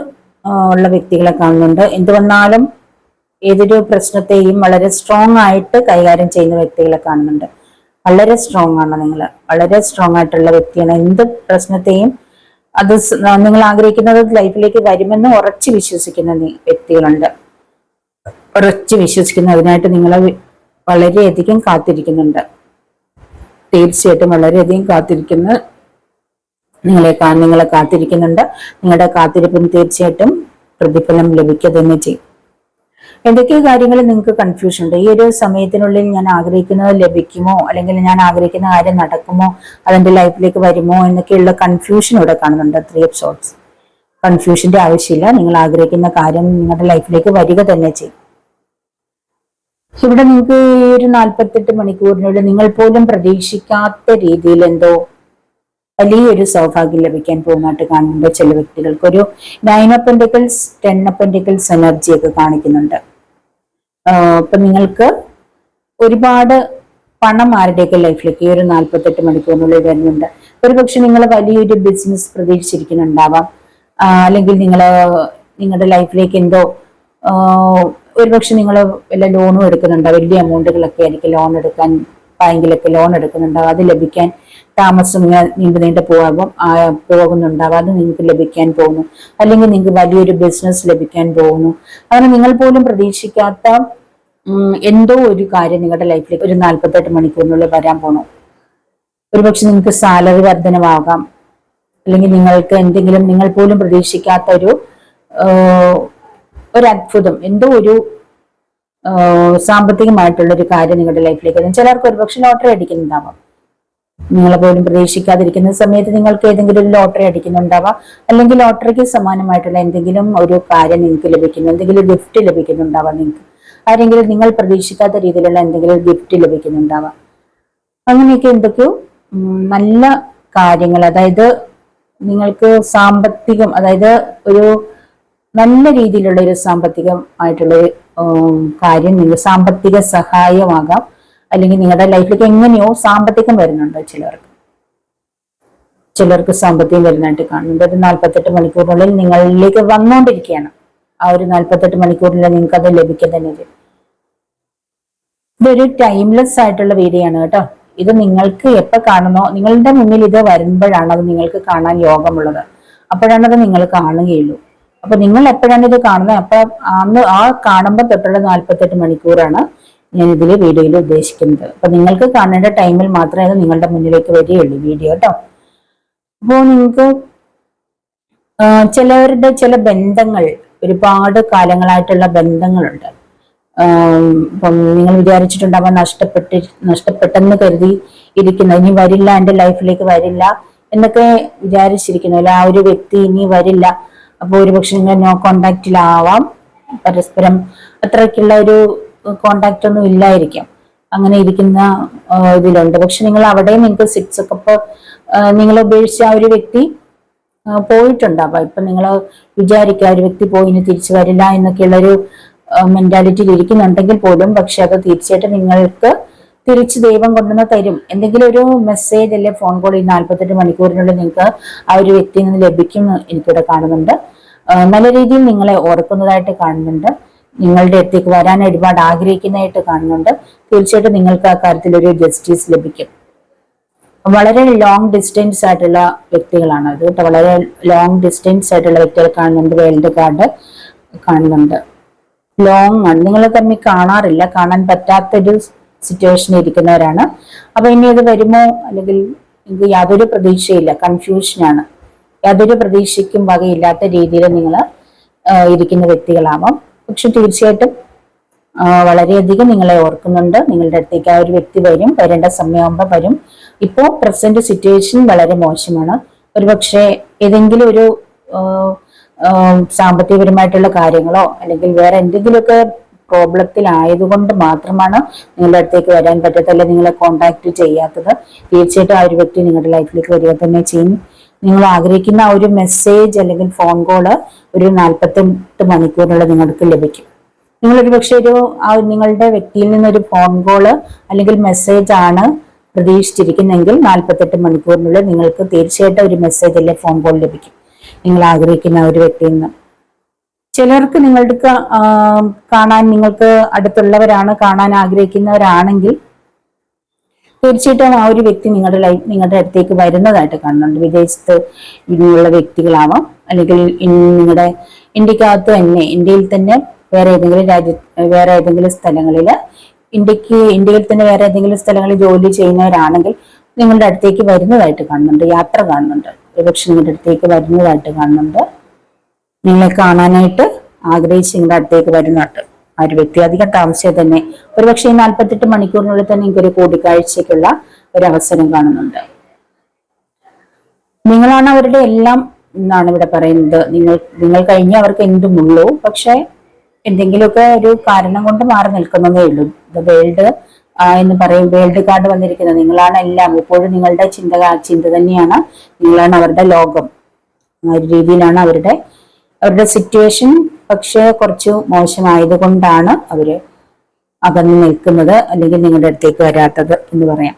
ഉള്ള വ്യക്തികളെ കാണുന്നുണ്ട്. എന്ത് വന്നാലും ഏതൊരു പ്രശ്നത്തെയും വളരെ സ്ട്രോങ് ആയിട്ട് കൈകാര്യം ചെയ്യുന്ന വ്യക്തികളെ കാണുന്നുണ്ട്. വളരെ സ്ട്രോങ് ആണ് നിങ്ങൾ, വളരെ സ്ട്രോങ് ആയിട്ടുള്ള വ്യക്തിയാണ്. എന്ത് പ്രശ്നത്തെയും അത് നിങ്ങൾ ആഗ്രഹിക്കുന്നത് ലൈഫിലേക്ക് വരുമെന്ന് ഉറച്ചു വിശ്വസിക്കുന്ന വ്യക്തികളുണ്ട്. ഉറച്ചു വിശ്വസിക്കുന്ന, അതിനായിട്ട് നിങ്ങളെ വളരെയധികം കാത്തിരിക്കുന്നുണ്ട്. തീർച്ചയായിട്ടും വളരെയധികം നിങ്ങളെ കാത്തിരിക്കുന്നുണ്ട്. നിങ്ങളുടെ കാത്തിരിപ്പിന് തീർച്ചയായിട്ടും പ്രതിഫലം ലഭിക്കുക തന്നെ ചെയ്യും. എന്തൊക്കെ കാര്യങ്ങൾ നിങ്ങൾക്ക് കൺഫ്യൂഷൻ ഉണ്ട്, ഈ ഒരു സമയത്തിനുള്ളിൽ ഞാൻ ആഗ്രഹിക്കുന്നത് ലഭിക്കുമോ, അല്ലെങ്കിൽ ഞാൻ ആഗ്രഹിക്കുന്ന കാര്യം നടക്കുമോ, അതെന്റെ ലൈഫിലേക്ക് വരുമോ എന്നൊക്കെയുള്ള കൺഫ്യൂഷൻ ഇവിടെ കാണുന്നുണ്ട്. 3 ഓഫ് സോർഡ്സ്. കൺഫ്യൂഷന്റെ ആവശ്യമില്ല, നിങ്ങൾ ആഗ്രഹിക്കുന്ന കാര്യം നിങ്ങളുടെ ലൈഫിലേക്ക് വരിക തന്നെ ചെയ്യും. ഇവിടെ നിങ്ങൾക്ക് ഈ ഒരു 48 മണിക്കൂറിനുള്ളിൽ നിങ്ങൾ പോലും പ്രതീക്ഷിക്കാത്ത രീതിയിൽ എന്തോ വലിയൊരു സൗഭാഗ്യം ലഭിക്കാൻ പോകുന്നതായിട്ട് കാണുന്നുണ്ട്. ചില വ്യക്തികൾക്ക് ഒരു 9 of pentacles 10 of pentacles energy ഒക്കെ കാണിക്കുന്നുണ്ട്. അപ്പൊ നിങ്ങൾക്ക് ഒരുപാട് പണം ആരുടെയൊക്കെ ലൈഫിലേക്ക് ഈ ഒരു 48 മണിക്കൂറിനുള്ളിൽ വരുന്നുണ്ട്. ഒരുപക്ഷെ നിങ്ങൾ വലിയൊരു ബിസിനസ് പ്രതീക്ഷിച്ചിരിക്കുന്നുണ്ടാവാം, അല്ലെങ്കിൽ നിങ്ങളുടെ ലൈഫിലേക്ക് എന്തോ ഒരുപക്ഷെ നിങ്ങൾ വല്ല ലോണും എടുക്കുന്നുണ്ടാവും. വലിയ എമൗണ്ടുകളൊക്കെ ആയിരിക്കും ലോൺ എടുക്കാൻ, ബാങ്കിലൊക്കെ ലോൺ എടുക്കുന്നുണ്ടാവും. അത് ലഭിക്കാൻ താമസം നീണ്ടു പോകുന്നുണ്ടാവും. അത് നിങ്ങൾക്ക് ലഭിക്കാൻ പോകുന്നു. അല്ലെങ്കിൽ നിങ്ങൾക്ക് വലിയൊരു ബിസിനസ് ലഭിക്കാൻ പോകുന്നു. അങ്ങനെ നിങ്ങൾ പോലും പ്രതീക്ഷിക്കാത്ത എന്തോ ഒരു കാര്യം നിങ്ങളുടെ ലൈഫിലേക്ക് ഒരു 48 മണിക്കൂറിനുള്ളിൽ വരാൻ പോണു. ഒരുപക്ഷെ നിങ്ങൾക്ക് സാലറി വർധനമാകാം, അല്ലെങ്കിൽ നിങ്ങൾക്ക് എന്തെങ്കിലും നിങ്ങൾ പോലും പ്രതീക്ഷിക്കാത്ത ഒരു അത്ഭുതം, എന്തോ ഒരു സാമ്പത്തികമായിട്ടുള്ള ഒരു കാര്യം നിങ്ങളുടെ ലൈഫിലേക്ക് വരും. ചിലർക്ക് ഒരുപക്ഷെ ലോട്ടറി അടിക്കുന്നുണ്ടാവാം. നിങ്ങളെ പോലും പ്രതീക്ഷിക്കാതിരിക്കുന്ന സമയത്ത് നിങ്ങൾക്ക് ഏതെങ്കിലും ഒരു ലോട്ടറി അടിക്കുന്നുണ്ടാവാം, അല്ലെങ്കിൽ ലോട്ടറിക്ക് സമാനമായിട്ടുള്ള എന്തെങ്കിലും ഒരു കാര്യം നിങ്ങൾക്ക് ലഭിക്കുന്നു, എന്തെങ്കിലും ഗിഫ്റ്റ് ലഭിക്കുന്നുണ്ടാവാം. നിങ്ങൾക്ക് ആരെങ്കിലും നിങ്ങൾ പ്രതീക്ഷിക്കാത്ത രീതിയിലുള്ള എന്തെങ്കിലും ഗിഫ്റ്റ് ലഭിക്കുന്നുണ്ടാവാം. അങ്ങനെയൊക്കെ എന്തൊക്കെയോ നല്ല കാര്യങ്ങൾ, അതായത് നിങ്ങൾക്ക് സാമ്പത്തികം, അതായത് ഒരു നല്ല രീതിയിലുള്ള ഒരു സാമ്പത്തികമായിട്ടുള്ള കാര്യം, നിങ്ങൾ സാമ്പത്തിക സഹായമാകാം, അല്ലെങ്കിൽ നിങ്ങളുടെ ലൈഫിലേക്ക് എങ്ങനെയോ സാമ്പത്തികം വരുന്നുണ്ട്. ചിലർക്ക് സാമ്പത്തികം വരുന്നതായിട്ട് കാണുന്നുണ്ട്. ഒരു 48 മണിക്കൂറിനുള്ളിൽ നിങ്ങളിലേക്ക് വന്നുകൊണ്ടിരിക്കുകയാണ്. ആ ഒരു 48 മണിക്കൂറിനുള്ളിൽ നിങ്ങൾക്ക് അത് ലഭിക്കാൻ തന്നെ വരും. ഇതൊരു ടൈംലെസ് ആയിട്ടുള്ള വീഡിയോ ആണ് കേട്ടോ. ഇത് നിങ്ങൾക്ക് എപ്പോ കാണുന്നോ, നിങ്ങളുടെ മുന്നിൽ ഇത് വരുമ്പോഴാണ് അത് നിങ്ങൾക്ക് കാണാൻ യോഗമുള്ളത്. അപ്പോഴാണ് അത് നിങ്ങൾ കാണുകയുള്ളൂ. അപ്പൊ നിങ്ങൾ എപ്പോഴാണ് ഇത് കാണുന്നത്, അപ്പൊ ആ കാണുമ്പോൾ തൊട്ടുള്ള 48 മണിക്കൂറാണ് ഞാൻ ഇതിൽ വീഡിയോയിൽ ഉദ്ദേശിക്കുന്നത്. അപ്പൊ നിങ്ങൾക്ക് കാണേണ്ട ടൈമിൽ മാത്രമേ അത് നിങ്ങളുടെ മുന്നിലേക്ക് വരികയുള്ളൂ വീഡിയോ കേട്ടോ. അപ്പോൾ നിങ്ങൾക്ക് ചില ബന്ധങ്ങൾ, ഒരുപാട് കാലങ്ങളായിട്ടുള്ള ബന്ധങ്ങളുണ്ട്. ഇപ്പം നിങ്ങൾ വിചാരിച്ചിട്ടുണ്ടാവാൻ നഷ്ടപ്പെട്ടെന്ന് കരുതി ഇരിക്കുന്ന, ഇനി വരില്ല, എൻ്റെ ലൈഫിലേക്ക് വരില്ല എന്നൊക്കെ വിചാരിച്ചിരിക്കുന്നു. ആ ഒരു വ്യക്തി ഇനി വരില്ല. അപ്പോൾ ഒരുപക്ഷെ നിങ്ങൾ നോ കോണ്ടാക്റ്റിലാവാം, പരസ്പരം അത്രയ്ക്കുള്ള ഒരു കോണ്ടാക്റ്റ് ഒന്നും ഇല്ലായിരിക്കാം. അങ്ങനെ ഇരിക്കുന്ന ഇതിലുണ്ട്. പക്ഷെ നിങ്ങൾ അവിടെ നിങ്ങൾക്ക് 6 ഒക്കെ ഇപ്പൊ നിങ്ങൾ ഉപേക്ഷിച്ച ആ ഒരു വ്യക്തി പോയിട്ടുണ്ടാവാം. ഇപ്പൊ നിങ്ങൾ വിചാരിക്കുക ഒരു വ്യക്തി പോയി ഇനി തിരിച്ചു വരില്ല എന്നൊക്കെയുള്ളൊരു മെന്റാലിറ്റിയിൽ ഇരിക്കുന്നുണ്ടെങ്കിൽ പോലും, പക്ഷെ അത് തീർച്ചയായിട്ടും നിങ്ങൾക്ക് തിരിച്ച് ദൈവം കൊണ്ടുവന്ന് തരും. എന്തെങ്കിലും ഒരു മെസ്സേജ് അല്ലെ ഫോൺ കോൾ ഈ 48 മണിക്കൂറിനുള്ളിൽ നിങ്ങൾക്ക് ആ ഒരു വ്യക്തിയിൽ നിന്ന് ലഭിക്കും എനിക്കിവിടെ കാണുന്നുണ്ട്. നല്ല രീതിയിൽ നിങ്ങളെ ഓർക്കുന്നതായിട്ട് കാണുന്നുണ്ട്. നിങ്ങളുടെ അടുത്തേക്ക് വരാൻ ഒരുപാട് ആഗ്രഹിക്കുന്നതായിട്ട് കാണുന്നുണ്ട്. തീർച്ചയായിട്ടും നിങ്ങൾക്ക് ആ കാര്യത്തിൽ ഒരു ജസ്റ്റിസ് ലഭിക്കും. വളരെ ലോങ് ഡിസ്റ്റൻസ് ആയിട്ടുള്ള വ്യക്തികളാണ് അത് കേട്ടോ. വളരെ ലോങ് ഡിസ്റ്റൻസ് ആയിട്ടുള്ള വ്യക്തികൾ കാണുന്നുണ്ട്. വേൾഡ് കാർഡ് കാണുന്നുണ്ട്. ലോങ് ആണ്, നിങ്ങൾ തമ്മിൽ കാണാറില്ല, കാണാൻ പറ്റാത്തൊരു സിറ്റുവേഷനിൽ ഇരിക്കുന്നവരാണ്. അപ്പൊ ഇനി അത് വരുമോ, അല്ലെങ്കിൽ നിങ്ങൾക്ക് യാതൊരു പ്രതീക്ഷയില്ല, കൺഫ്യൂഷനാണ്, യാതൊരു പ്രതീക്ഷയ്ക്കും വകയില്ലാത്ത രീതിയിൽ നിങ്ങൾ ഇരിക്കുന്ന വ്യക്തികളാവാം. പക്ഷെ തീർച്ചയായിട്ടും വളരെയധികം നിങ്ങളെ ഓർക്കുന്നുണ്ട്. നിങ്ങളുടെ അടുത്തേക്ക് ആ ഒരു വ്യക്തി വരും, വരേണ്ട സമയമാകുമ്പോൾ വരും. ഇപ്പോൾ പ്രസന്റ് സിറ്റുവേഷൻ വളരെ മോശമാണ്. ഒരുപക്ഷെ ഏതെങ്കിലും ഒരു സാമ്പത്തികപരമായിട്ടുള്ള കാര്യങ്ങളോ അല്ലെങ്കിൽ വേറെ എന്തെങ്കിലുമൊക്കെ പ്രോബ്ലത്തിലായതുകൊണ്ട് മാത്രമാണ് നിങ്ങളുടെ അടുത്തേക്ക് വരാൻ പറ്റത്തില്ല, നിങ്ങളെ കോണ്ടാക്ട് ചെയ്യാത്തത്. തീർച്ചയായിട്ടും ആ ഒരു വ്യക്തി നിങ്ങളുടെ ലൈഫിലേക്ക് വരിക തന്നെ ചെയ്യും. നിങ്ങൾ ആഗ്രഹിക്കുന്ന ആ ഒരു മെസ്സേജ് അല്ലെങ്കിൽ ഫോൺ കോള് ഒരു 48 മണിക്കൂറിനുള്ള നിങ്ങൾക്ക് ലഭിക്കും. നിങ്ങളൊരു പക്ഷെ നിങ്ങളുടെ വ്യക്തിയിൽ നിന്നൊരു ഫോൺ കോള് അല്ലെങ്കിൽ മെസ്സേജ് ആണ് പ്രതീക്ഷിച്ചിരിക്കുന്നെങ്കിൽ 48 മണിക്കൂറിനുള്ളിൽ നിങ്ങൾക്ക് തീർച്ചയായിട്ടും ഒരു മെസ്സേജ് അല്ലെങ്കിൽ ഫോൺ കോൾ ലഭിക്കും നിങ്ങൾ ആഗ്രഹിക്കുന്ന ഒരു വ്യക്തിയിൽ നിന്ന്. ചിലർക്ക് നിങ്ങളുടെ കാണാൻ, നിങ്ങൾക്ക് അടുത്തുള്ളവരാണ്, കാണാൻ ആഗ്രഹിക്കുന്നവരാണെങ്കിൽ തീർച്ചയായിട്ടും ആ ഒരു വ്യക്തി നിങ്ങളുടെ അടുത്തേക്ക് വരുന്നതായിട്ട് കാണുന്നുണ്ട്. വിദേശത്ത് ഉള്ള വ്യക്തികളാവാം, അല്ലെങ്കിൽ നിങ്ങളുടെ ഇന്ത്യക്കകത്ത് തന്നെ, ഇന്ത്യയിൽ തന്നെ വേറെ ഏതെങ്കിലും സ്ഥലങ്ങളിൽ, ഇന്ത്യയിൽ തന്നെ വേറെ ഏതെങ്കിലും സ്ഥലങ്ങളിൽ ജോലി ചെയ്യുന്നവരാണെങ്കിൽ നിങ്ങളുടെ അടുത്തേക്ക് വരുന്നതായിട്ട് കാണുന്നുണ്ട്. യാത്ര കാണുന്നുണ്ട്, ഒരുപക്ഷെ നിങ്ങളുടെ അടുത്തേക്ക് വരുന്നതായിട്ട് കാണുന്നുണ്ട്. നിങ്ങളെ കാണാനായിട്ട് ആഗ്രഹിച്ച് നിങ്ങളുടെ അടുത്തേക്ക് വരുന്നുണ്ട് ആ ഒരു വ്യക്തി. അധികം താമസിയാതെ തന്നെ ഒരുപക്ഷെ ഈ 48 മണിക്കൂറിനുള്ളിൽ തന്നെ എനിക്കൊരു കൂടിക്കാഴ്ചയ്ക്കുള്ള ഒരു അവസരം കാണുന്നുണ്ട്. നിങ്ങളാണ് അവരുടെ എല്ലാം എന്നാണ് ഇവിടെ പറയുന്നത്. നിങ്ങൾ കഴിഞ്ഞ് അവർക്ക് എന്തുമുള്ളൂ. പക്ഷെ എന്തെങ്കിലുമൊക്കെ ഒരു കാരണം കൊണ്ട് മാറി നിൽക്കുന്നതേ ഉള്ളൂ. ദ വേൾഡ് എന്ന് പറയും. വേൾഡ് കാർഡ് വന്നിരിക്കുന്നത് നിങ്ങളാണ് എല്ലാം. ഇപ്പോഴും നിങ്ങളുടെ ചിന്ത തന്നെയാണ്, നിങ്ങളാണ് അവരുടെ ലോകം. ആ ഒരു രീതിയിലാണ് അവരുടെ സിറ്റുവേഷൻ. പക്ഷെ കുറച്ച് മോശമായത് കൊണ്ടാണ് അവര് അകന്നു നിൽക്കുന്നത്, അല്ലെങ്കിൽ നിങ്ങളുടെ അടുത്തേക്ക് വരാത്തത് എന്ന് പറയാം.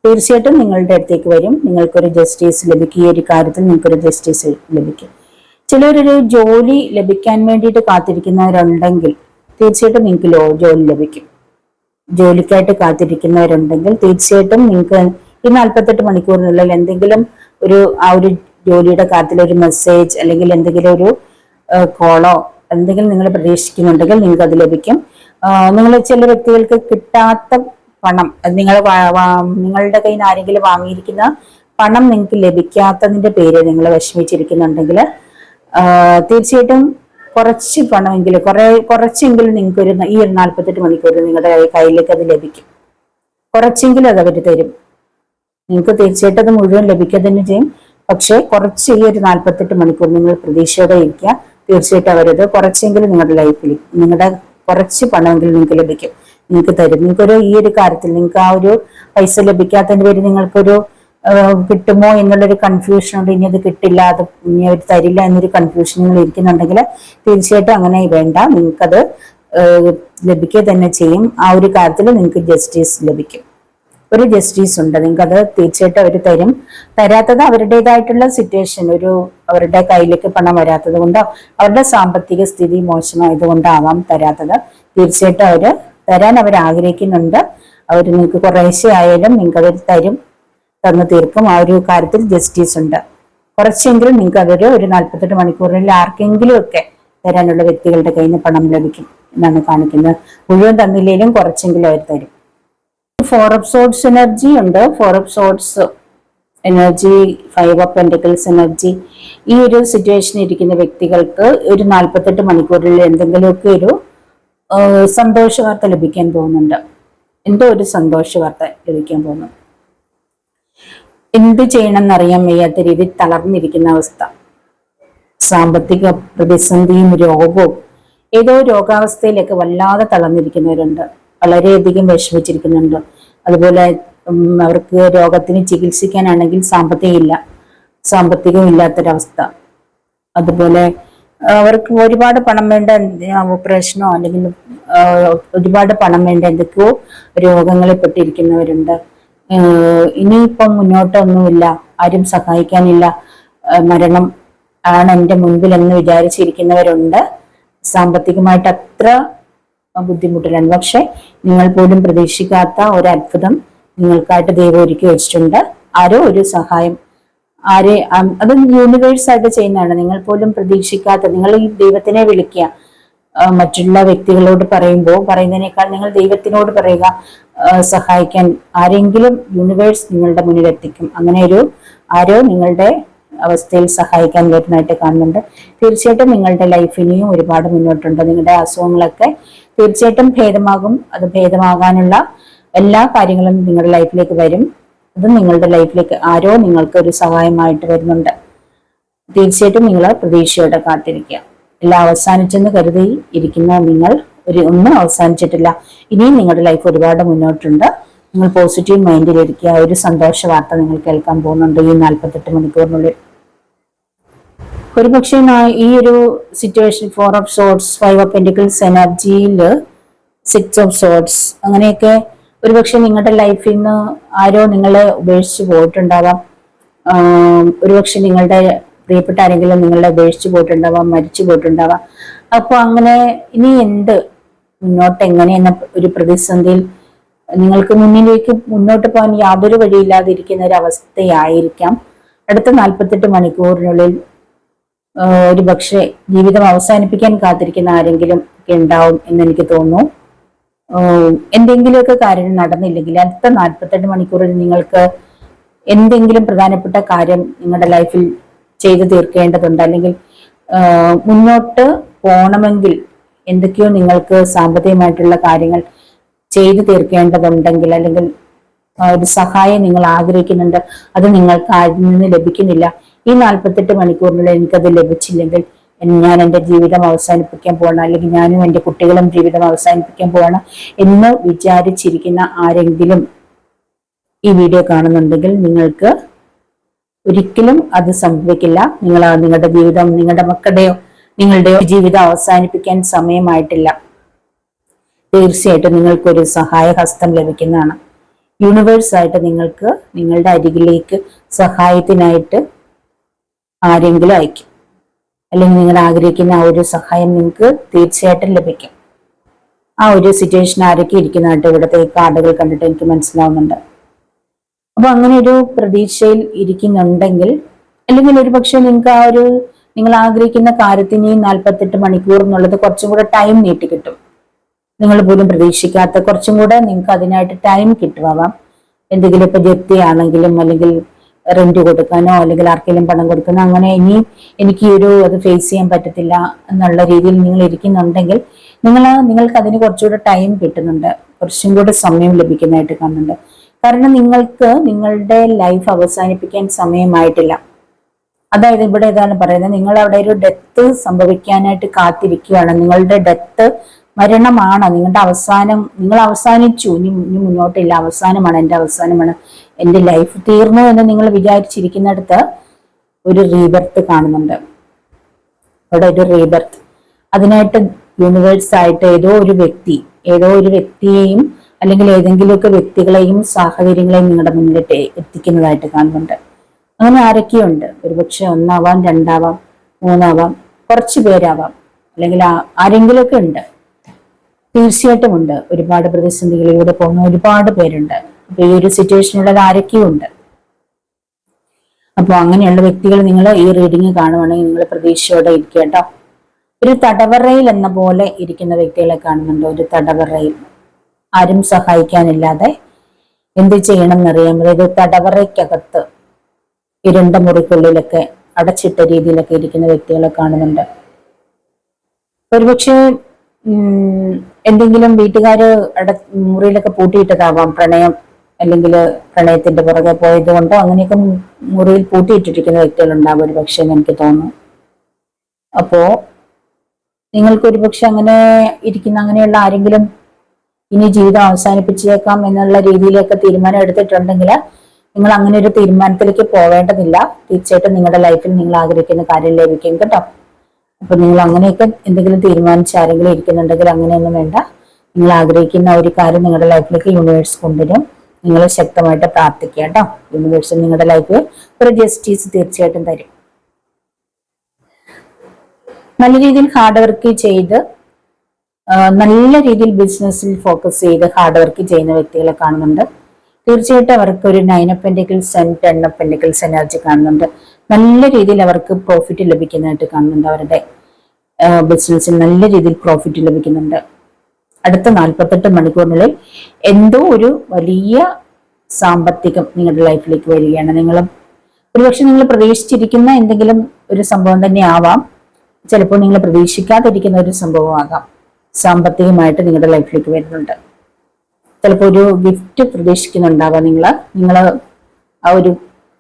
തീർച്ചയായിട്ടും നിങ്ങളുടെ അടുത്തേക്ക് വരും. നിങ്ങൾക്കൊരു ജസ്റ്റിസ് ലഭിക്കും. ഈ ഒരു കാര്യത്തിൽ നിങ്ങൾക്കൊരു ജസ്റ്റിസ് ലഭിക്കും. ചിലരൊരു ജോലി ലഭിക്കാൻ വേണ്ടിയിട്ട് കാത്തിരിക്കുന്നവരുണ്ടെങ്കിൽ തീർച്ചയായിട്ടും നിങ്ങൾക്ക് ജോലി ലഭിക്കും. ജോലിക്കായിട്ട് കാത്തിരിക്കുന്നവരുണ്ടെങ്കിൽ തീർച്ചയായിട്ടും നിങ്ങൾക്ക് ഈ 48 മണിക്കൂറിനുള്ളിൽ എന്തെങ്കിലും ആ ഒരു ജോലിയുടെ കാര്യത്തിൽ ഒരു മെസ്സേജ് അല്ലെങ്കിൽ എന്തെങ്കിലും ഒരു കോളോ എന്തെങ്കിലും നിങ്ങൾ പ്രതീക്ഷിക്കുന്നുണ്ടെങ്കിൽ നിങ്ങൾക്ക് അത് ലഭിക്കും. നിങ്ങൾ ചില വ്യക്തികൾക്ക് കിട്ടാത്ത പണം, നിങ്ങളുടെ കയ്യിൽ നിന്ന് ആരെങ്കിലും വാങ്ങിയിരിക്കുന്ന പണം നിങ്ങൾക്ക് ലഭിക്കാത്തതിന്റെ പേര് നിങ്ങൾ വിഷമിച്ചിരിക്കുന്നുണ്ടെങ്കിൽ തീർച്ചയായിട്ടും കുറച്ച് പണമെങ്കിലും കുറച്ചെങ്കിലും നിങ്ങൾക്ക് ഈ 48 മണിക്കൂർ നിങ്ങളുടെ കയ്യിലേക്ക് അത് ലഭിക്കും. കുറച്ചെങ്കിലും അത് അവർ തരും. നിങ്ങൾക്ക് തീർച്ചയായിട്ടും അത് മുഴുവൻ ലഭിക്കുക തന്നെ ചെയ്യും. പക്ഷെ കുറച്ച് ഈ ഒരു 48 മണിക്കൂർ നിങ്ങൾ പ്രതീക്ഷയോടെ ഇരിക്കുക. തീർച്ചയായിട്ടും അവരത് കുറച്ചെങ്കിലും നിങ്ങളുടെ ലൈഫിൽ നിങ്ങളുടെ കുറച്ച് പണമെങ്കിലും നിങ്ങൾക്ക് ലഭിക്കും, നിങ്ങൾക്ക് തരും. നിങ്ങൾക്കൊരു ഈ ഒരു കാര്യത്തിൽ നിങ്ങൾക്ക് ആ ഒരു പൈസ ലഭിക്കാത്തതിന്റെ പേര് നിങ്ങൾക്കൊരു കിട്ടുമോ എന്നുള്ളൊരു കൺഫ്യൂഷൻ ഉണ്ട്. ഇനി അത് കിട്ടില്ല, ഇനി അവർ തരില്ല എന്നൊരു കൺഫ്യൂഷൻ നിങ്ങൾ ഇരിക്കുന്നുണ്ടെങ്കിൽ തീർച്ചയായിട്ടും അങ്ങനെ വേണ്ട, നിങ്ങൾക്കത് ലഭിക്കുക തന്നെ ചെയ്യും. ആ ഒരു കാര്യത്തിൽ നിങ്ങൾക്ക് ജസ്റ്റിസ് ലഭിക്കും. ഒരു ജസ്റ്റിസ് ഉണ്ട്, നിങ്ങൾക്കത് തീർച്ചയായിട്ടും അവർ തരും. തരാത്തത് അവരുടേതായിട്ടുള്ള സിറ്റുവേഷൻ, അവരുടെ കയ്യിലേക്ക് പണം വരാത്തത് കൊണ്ടോ അവരുടെ സാമ്പത്തിക സ്ഥിതി മോശമായത് കൊണ്ടാവാം തരാത്തത്. തീർച്ചയായിട്ടും തരാൻ അവർ ആഗ്രഹിക്കുന്നുണ്ട്. അവർ നിങ്ങൾക്ക് കുറേശ്ശെ ആയാലും നിങ്ങൾക്ക് അവർ തന്നു തീർക്കും. ആ ഒരു കാര്യത്തിൽ ജസ്റ്റിസ് ഉണ്ട്. കുറച്ചെങ്കിലും നിങ്ങൾക്ക് അതൊരു 48 മണിക്കൂറിൽ ആർക്കെങ്കിലും ഒക്കെ തരാനുള്ള വ്യക്തികളുടെ കയ്യിൽ നിന്ന് പണം ലഭിക്കും എന്നാണ് കാണിക്കുന്നത്. മുഴുവൻ തന്നില്ലെങ്കിലും കുറച്ചെങ്കിലും അവർ തരും. 4 of Swords എനർജി ഉണ്ട്. 4 of Swords energy, 5 of Pentacles energy. ഈ ഒരു സിറ്റുവേഷനിൽ ഇരിക്കുന്ന വ്യക്തികൾക്ക് ഒരു 48 മണിക്കൂറിൽ എന്തെങ്കിലുമൊക്കെ ഒരു സന്തോഷ വാർത്ത ലഭിക്കാൻ പോകുന്നുണ്ട്. എന്തോ ഒരു സന്തോഷ വാർത്ത ലഭിക്കാൻ പോകുന്നു. എന്ത് ചെയ്യണം എന്നറിയാൻ വയ്യാത്ത രീതിയിൽ തളർന്നിരിക്കുന്ന അവസ്ഥ, സാമ്പത്തിക പ്രതിസന്ധിയും രോഗവും, ഏതോ രോഗാവസ്ഥയിലൊക്കെ വല്ലാതെ തളർന്നിരിക്കുന്നവരുണ്ട്. വളരെയധികം വിഷമിച്ചിരിക്കുന്നുണ്ട്. അതുപോലെ അവർക്ക് രോഗത്തിന് ചികിത്സിക്കാനാണെങ്കിൽ സാമ്പത്തികം ഇല്ലാത്തൊരവസ്ഥ. അതുപോലെ അവർക്ക് ഒരുപാട് പണം വേണ്ട ഓപ്പറേഷനോ അല്ലെങ്കിൽ ഒരുപാട് പണം വേണ്ട എന്തൊക്കെയോ രോഗങ്ങളിൽ പെട്ടിരിക്കുന്നവരുണ്ട്. ഇനിയിപ്പം മുന്നോട്ടൊന്നുമില്ല, ആരും സഹായിക്കാനില്ല, മരണം ആണ് എൻ്റെ മുൻപിൽ എന്ന് വിചാരിച്ചിരിക്കുന്നവരുണ്ട്. സാമ്പത്തികമായിട്ട് അത്ര ബുദ്ധിമുട്ടിലാണ്. പക്ഷെ നിങ്ങൾ പോലും പ്രതീക്ഷിക്കാത്ത ഒരു അത്ഭുതം നിങ്ങൾക്കായിട്ട് ദൈവം ഒരുക്കി വെച്ചിട്ടുണ്ട്. ആരോ ഒരു സഹായം, അത് യൂണിവേഴ്സ് ആയിട്ട് ചെയ്യുന്നതാണ്. നിങ്ങൾ പോലും പ്രതീക്ഷിക്കാത്ത, നിങ്ങൾ ഈ ദൈവത്തിനെ വിളിക്കുക. മറ്റുള്ള വ്യക്തികളോട് പറയുന്നതിനേക്കാൾ നിങ്ങൾ ദൈവത്തിനോട് പറയുക, സഹായിക്കാൻ ആരെങ്കിലും യൂണിവേഴ്സ് നിങ്ങളുടെ മുന്നിൽ എത്തിക്കും. അങ്ങനെ ആരോ നിങ്ങളുടെ അവസ്ഥയിൽ സഹായിക്കാൻ വരുന്നതായിട്ട് കാണുന്നുണ്ട്. തീർച്ചയായിട്ടും നിങ്ങളുടെ ലൈഫ് ഇനിയും ഒരുപാട് മുന്നോട്ടുണ്ട്. നിങ്ങളുടെ അസുഖങ്ങളൊക്കെ തീർച്ചയായിട്ടും ഭേദമാകും. അത് ഭേദമാകാനുള്ള എല്ലാ കാര്യങ്ങളും നിങ്ങളുടെ ലൈഫിലേക്ക് വരും. അത് നിങ്ങളുടെ ലൈഫിലേക്ക് ആരോ നിങ്ങൾക്ക് ഒരു സഹായമായിട്ട് വരുന്നുണ്ട്. തീർച്ചയായിട്ടും നിങ്ങൾ പ്രതീക്ഷയോടെ കാത്തിരിക്കുക. എല്ലാം അവസാനിച്ചെന്ന് കരുതി ഇരിക്കുന്ന നിങ്ങൾ ഒന്നും അവസാനിച്ചിട്ടില്ല. ഇനിയും നിങ്ങളുടെ ലൈഫ് ഒരുപാട് മുന്നോട്ടുണ്ട്. നിങ്ങൾ പോസിറ്റീവ് മൈൻഡിലിരിക്കുക. ഒരു സന്തോഷ വാർത്ത നിങ്ങൾ കേൾക്കാൻ പോകുന്നുണ്ട് ഈ 48 മണിക്കൂറിനുള്ളിൽ. ഒരുപക്ഷെ ഈ ഒരു situation 4 of Swords, 5 of Pentacles എനർജിയിൽ 6 of Swords അങ്ങനെയൊക്കെ ഒരുപക്ഷെ നിങ്ങളുടെ ലൈഫിൽ നിന്ന് ആരോ നിങ്ങളെ ഉപേക്ഷിച്ച് പോയിട്ടുണ്ടാവാം. ഒരുപക്ഷെ നിങ്ങളുടെ പ്രിയപ്പെട്ട ആരെങ്കിലും നിങ്ങളെ ഉപേക്ഷിച്ച് പോയിട്ടുണ്ടാവാം, മരിച്ചു പോയിട്ടുണ്ടാവാം. അപ്പൊ അങ്ങനെ ഇനി മുന്നോട്ട് എങ്ങനെയെന്ന ഒരു പ്രതിസന്ധിയിൽ നിങ്ങൾക്ക് മുന്നോട്ട് പോകാൻ യാതൊരു വഴിയില്ലാതിരിക്കുന്ന ഒരു അവസ്ഥയായിരിക്കാം. അടുത്ത 48 മണിക്കൂറിനുള്ളിൽ ഒരു പക്ഷേ ജീവിതം അവസാനിപ്പിക്കാൻ കാത്തിരിക്കുന്ന ആരെങ്കിലും ഒക്കെ ഉണ്ടാവും എന്നെനിക്ക് തോന്നുന്നു. എന്തെങ്കിലുമൊക്കെ കാര്യം നടന്നില്ലെങ്കിൽ അടുത്ത 48 മണിക്കൂറിൽ നിങ്ങൾക്ക് എന്തെങ്കിലും പ്രധാനപ്പെട്ട കാര്യം നിങ്ങളുടെ ലൈഫിൽ ചെയ്തു തീർക്കേണ്ടതുണ്ട്. അല്ലെങ്കിൽ മുന്നോട്ട് പോകണമെങ്കിൽ എന്തൊക്കെയോ നിങ്ങൾക്ക് സാമ്പത്തികമായിട്ടുള്ള കാര്യങ്ങൾ ചെയ്തു തീർക്കേണ്ടതുണ്ടെങ്കിൽ, അല്ലെങ്കിൽ ഒരു സഹായം നിങ്ങൾ ആഗ്രഹിക്കുന്നുണ്ട്, അത് നിങ്ങൾക്ക് ആരിൽ നിന്ന് ലഭിക്കുന്നില്ല. ഈ 48 മണിക്കൂറിനുള്ളിൽ എനിക്കത് ലഭിച്ചില്ലെങ്കിൽ ഞാൻ എൻ്റെ ജീവിതം അവസാനിപ്പിക്കാൻ പോകണം, അല്ലെങ്കിൽ ഞാനും എൻ്റെ കുട്ടികളും ജീവിതം അവസാനിപ്പിക്കാൻ പോകണം എന്ന് വിചാരിച്ചിരിക്കുന്ന ആരെങ്കിലും ഈ വീഡിയോ കാണുന്നുണ്ടെങ്കിൽ നിങ്ങൾക്ക് ഒരിക്കലും അത് സംഭവിക്കില്ല. നിങ്ങളുടെ ജീവിതം, നിങ്ങളുടെ മക്കളുടെയോ നിങ്ങളുടെയോ ജീവിതം അവസാനിപ്പിക്കാൻ സമയമായിട്ടില്ല. തീർച്ചയായിട്ടും നിങ്ങൾക്കൊരു സഹായഹസ്തം ലഭിക്കുന്നതാണ്. യൂണിവേഴ്സായിട്ട് നിങ്ങൾക്ക് നിങ്ങളുടെ അരികിലേക്ക് സഹായത്തിനായിട്ട് ആരെങ്കിലും അയക്കും, അല്ലെങ്കിൽ നിങ്ങൾ ആഗ്രഹിക്കുന്ന ആ ഒരു സഹായം നിങ്ങൾക്ക് തീർച്ചയായിട്ടും ലഭിക്കും. ആ ഒരു സിറ്റുവേഷൻ ആരൊക്കെ ഇരിക്കുന്നതായിട്ട് ഇവിടുത്തെ കാർഡുകൾ കണ്ടിട്ട് എനിക്ക് മനസ്സിലാവുന്നുണ്ട്. അപ്പൊ അങ്ങനെ ഒരു പ്രതീക്ഷയിൽ ഇരിക്കുന്നുണ്ടെങ്കിൽ, അല്ലെങ്കിൽ ഒരു പക്ഷെ നിങ്ങൾക്ക് ആ ഒരു നിങ്ങൾ ആഗ്രഹിക്കുന്ന കാര്യത്തിന് 48 മണിക്കൂർ എന്നുള്ളത് കുറച്ചും കൂടെ ടൈം നീട്ടി കിട്ടും. നിങ്ങൾ പോലും പ്രതീക്ഷിക്കാത്ത കുറച്ചും കൂടെ നിങ്ങൾക്ക് അതിനായിട്ട് ടൈം കിട്ടുമാവാം. എന്തെങ്കിലും ഇപ്പൊ ജപ്തിയാണെങ്കിലും, അല്ലെങ്കിൽ റെന്റ് കൊടുക്കാനോ, അല്ലെങ്കിൽ ആർക്കെങ്കിലും പണം കൊടുക്കാനോ, അങ്ങനെ ഇനി എനിക്ക് അത് ഫേസ് ചെയ്യാൻ പറ്റത്തില്ല എന്നുള്ള രീതിയിൽ നിങ്ങൾ ഇരിക്കുന്നുണ്ടെങ്കിൽ നിങ്ങൾക്ക് അതിന് കുറച്ചുകൂടെ ടൈം കിട്ടുന്നുണ്ട്, കുറച്ചും കൂടെ സമയം ലഭിക്കുന്നതായിട്ട് കാണുന്നുണ്ട്. കാരണം നിങ്ങൾക്ക് നിങ്ങളുടെ ലൈഫ് അവസാനിപ്പിക്കാൻ സമയമായിട്ടില്ല. അതായത് ഇവിടെ ഏതാണ് പറയുന്നത്, നിങ്ങൾ അവിടെ ഒരു ഡെത്ത് സംഭവിക്കാനായിട്ട് കാത്തിരിക്കുകയാണ്. നിങ്ങളുടെ ഡെത്ത്, മരണമാണ് നിങ്ങളുടെ അവസാനം. നിങ്ങൾ അവസാനിച്ചു, ഇനി മുന്നോട്ടില്ല, അവസാനമാണ്, എൻ്റെ അവസാനമാണ്, എൻ്റെ ലൈഫ് തീർന്നു എന്ന് നിങ്ങൾ വിചാരിച്ചിരിക്കുന്നിടത്ത് ഒരു റീബർത്ത് കാണുന്നുണ്ട്. അവിടെ ഒരു റീബർത്ത്, അതിനായിട്ട് യൂണിവേഴ്സായിട്ട് ഏതോ ഒരു വ്യക്തിയെയും അല്ലെങ്കിൽ ഏതെങ്കിലുമൊക്കെ വ്യക്തികളെയും സാഹചര്യങ്ങളെയും നിങ്ങളുടെ മുന്നിലിട്ട് എത്തിക്കുന്നതായിട്ട് കാണുന്നുണ്ട്. അങ്ങനെ ആരൊക്കെയുണ്ട്? ഒരുപക്ഷെ 1 ആവാം, 2 ആവാം, 3 ആവാം, കുറച്ച് പേരാവാം, അല്ലെങ്കിൽ ആരെങ്കിലുമൊക്കെ ഉണ്ട്. തീർച്ചയായിട്ടും ഉണ്ട്. ഒരുപാട് പ്രതിസന്ധികളിലൂടെ പോകുന്ന ഒരുപാട് പേരുണ്ട്. അപ്പൊ ഈ ഒരു സിറ്റുവേഷനുള്ളത് ആരൊക്കെയുണ്ട്. അപ്പൊ അങ്ങനെയുള്ള വ്യക്തികൾ നിങ്ങൾ ഈ റീഡിങ് കാണുവാണെങ്കിൽ നിങ്ങൾ പ്രതീക്ഷയോടെ ഇരിക്കുക കേട്ടോ. ഒരു തടവറയിൽ എന്ന പോലെ ഇരിക്കുന്ന വ്യക്തികളെ കാണുന്നുണ്ട്. ഒരു തടവറയിൽ ആരും സഹായിക്കാനില്ലാതെ എന്ത് ചെയ്യണം എന്നറിയാൻ, അതായത് തടവറയ്ക്കകത്ത് ഇരുണ്ട മുറിക്കുള്ളിലൊക്കെ അടച്ചിട്ട രീതിയിലൊക്കെ ഇരിക്കുന്ന വ്യക്തികളെ കാണുന്നുണ്ട്. ഒരുപക്ഷെ എന്തെങ്കിലും വീട്ടുകാര് മുറിയിലൊക്കെ പൂട്ടിയിട്ടതാവാം. പ്രണയം, അല്ലെങ്കിൽ പ്രണയത്തിന്റെ പുറകെ പോയത് കൊണ്ടോ അങ്ങനെയൊക്കെ മുറിയിൽ പൂട്ടിയിട്ടിരിക്കുന്ന വ്യക്തികളുണ്ടാവും ഒരു പക്ഷേ എന്ന് എനിക്ക് തോന്നുന്നു. അപ്പോ നിങ്ങൾക്കൊരു പക്ഷെ അങ്ങനെ ഇരിക്കുന്ന അങ്ങനെയുള്ള ആരെങ്കിലും ഇനി ജീവിതം അവസാനിപ്പിച്ചേക്കാം എന്നുള്ള രീതിയിലൊക്കെ തീരുമാനം എടുത്തിട്ടുണ്ടെങ്കിൽ നിങ്ങൾ അങ്ങനെ ഒരു തീരുമാനത്തിലേക്ക് പോവേണ്ടതില്ല. തീർച്ചയായിട്ടും നിങ്ങളുടെ ലൈഫിൽ നിങ്ങൾ ആഗ്രഹിക്കുന്ന കാര്യം ലഭിക്കും കേട്ടോ. അപ്പൊ നിങ്ങൾ അങ്ങനെയൊക്കെ എന്തെങ്കിലും തീരുമാനിച്ച് ആരെങ്കിലും ഇരിക്കുന്നുണ്ടെങ്കിൽ അങ്ങനെയൊന്നും വേണ്ട. നിങ്ങൾ ആഗ്രഹിക്കുന്ന ഒരു കാര്യം നിങ്ങളുടെ ലൈഫിലേക്ക് യൂണിവേഴ്സ് കൊണ്ടുവരും. നിങ്ങൾ ശക്തമായിട്ട് പ്രാർത്ഥിക്കുക കേട്ടോ. യൂണിവേഴ്സ് നിങ്ങളുടെ ലൈഫിൽ ഒരു ജസ്റ്റിസ് തീർച്ചയായിട്ടും തരും. നല്ല രീതിയിൽ ഹാർഡ് വർക്ക് ചെയ്ത്, നല്ല രീതിയിൽ ബിസിനസ്സിൽ ഫോക്കസ് ചെയ്ത് ഹാർഡ് വർക്ക് ചെയ്യുന്ന വ്യക്തികളെ കാണുന്നുണ്ട്. തീർച്ചയായിട്ടും അവർക്ക് ഒരു 9 of pentacles and 10 of pentacles energy കാണുന്നുണ്ട്. നല്ല രീതിയിൽ അവർക്ക് പ്രോഫിറ്റ് ലഭിക്കുന്നതായിട്ട് കാണുന്നുണ്ട്. അവരുടെ ബിസിനസ്സിൽ നല്ല രീതിയിൽ പ്രോഫിറ്റ് ലഭിക്കുന്നുണ്ട്. അടുത്ത 48 മണിക്കൂറിനുള്ളിൽ എന്തോ ഒരു വലിയ സാമ്പത്തികം നിങ്ങളുടെ ലൈഫിലേക്ക് വരികയാണ്. ഒരുപക്ഷെ നിങ്ങൾ പ്രതീക്ഷിച്ചിരിക്കുന്ന എന്തെങ്കിലും ഒരു സംഭവം തന്നെ ആവാം. ചിലപ്പോൾ നിങ്ങൾ പ്രതീക്ഷിക്കാതിരിക്കുന്ന ഒരു സംഭവമാകാം. സാമ്പത്തികമായിട്ട് നിങ്ങളുടെ ലൈഫിലേക്ക് വരുന്നുണ്ട്. ചിലപ്പോൾ ഒരു ഗിഫ്റ്റ് പ്രതീക്ഷിക്കുന്നുണ്ടാവാം. നിങ്ങൾ ആ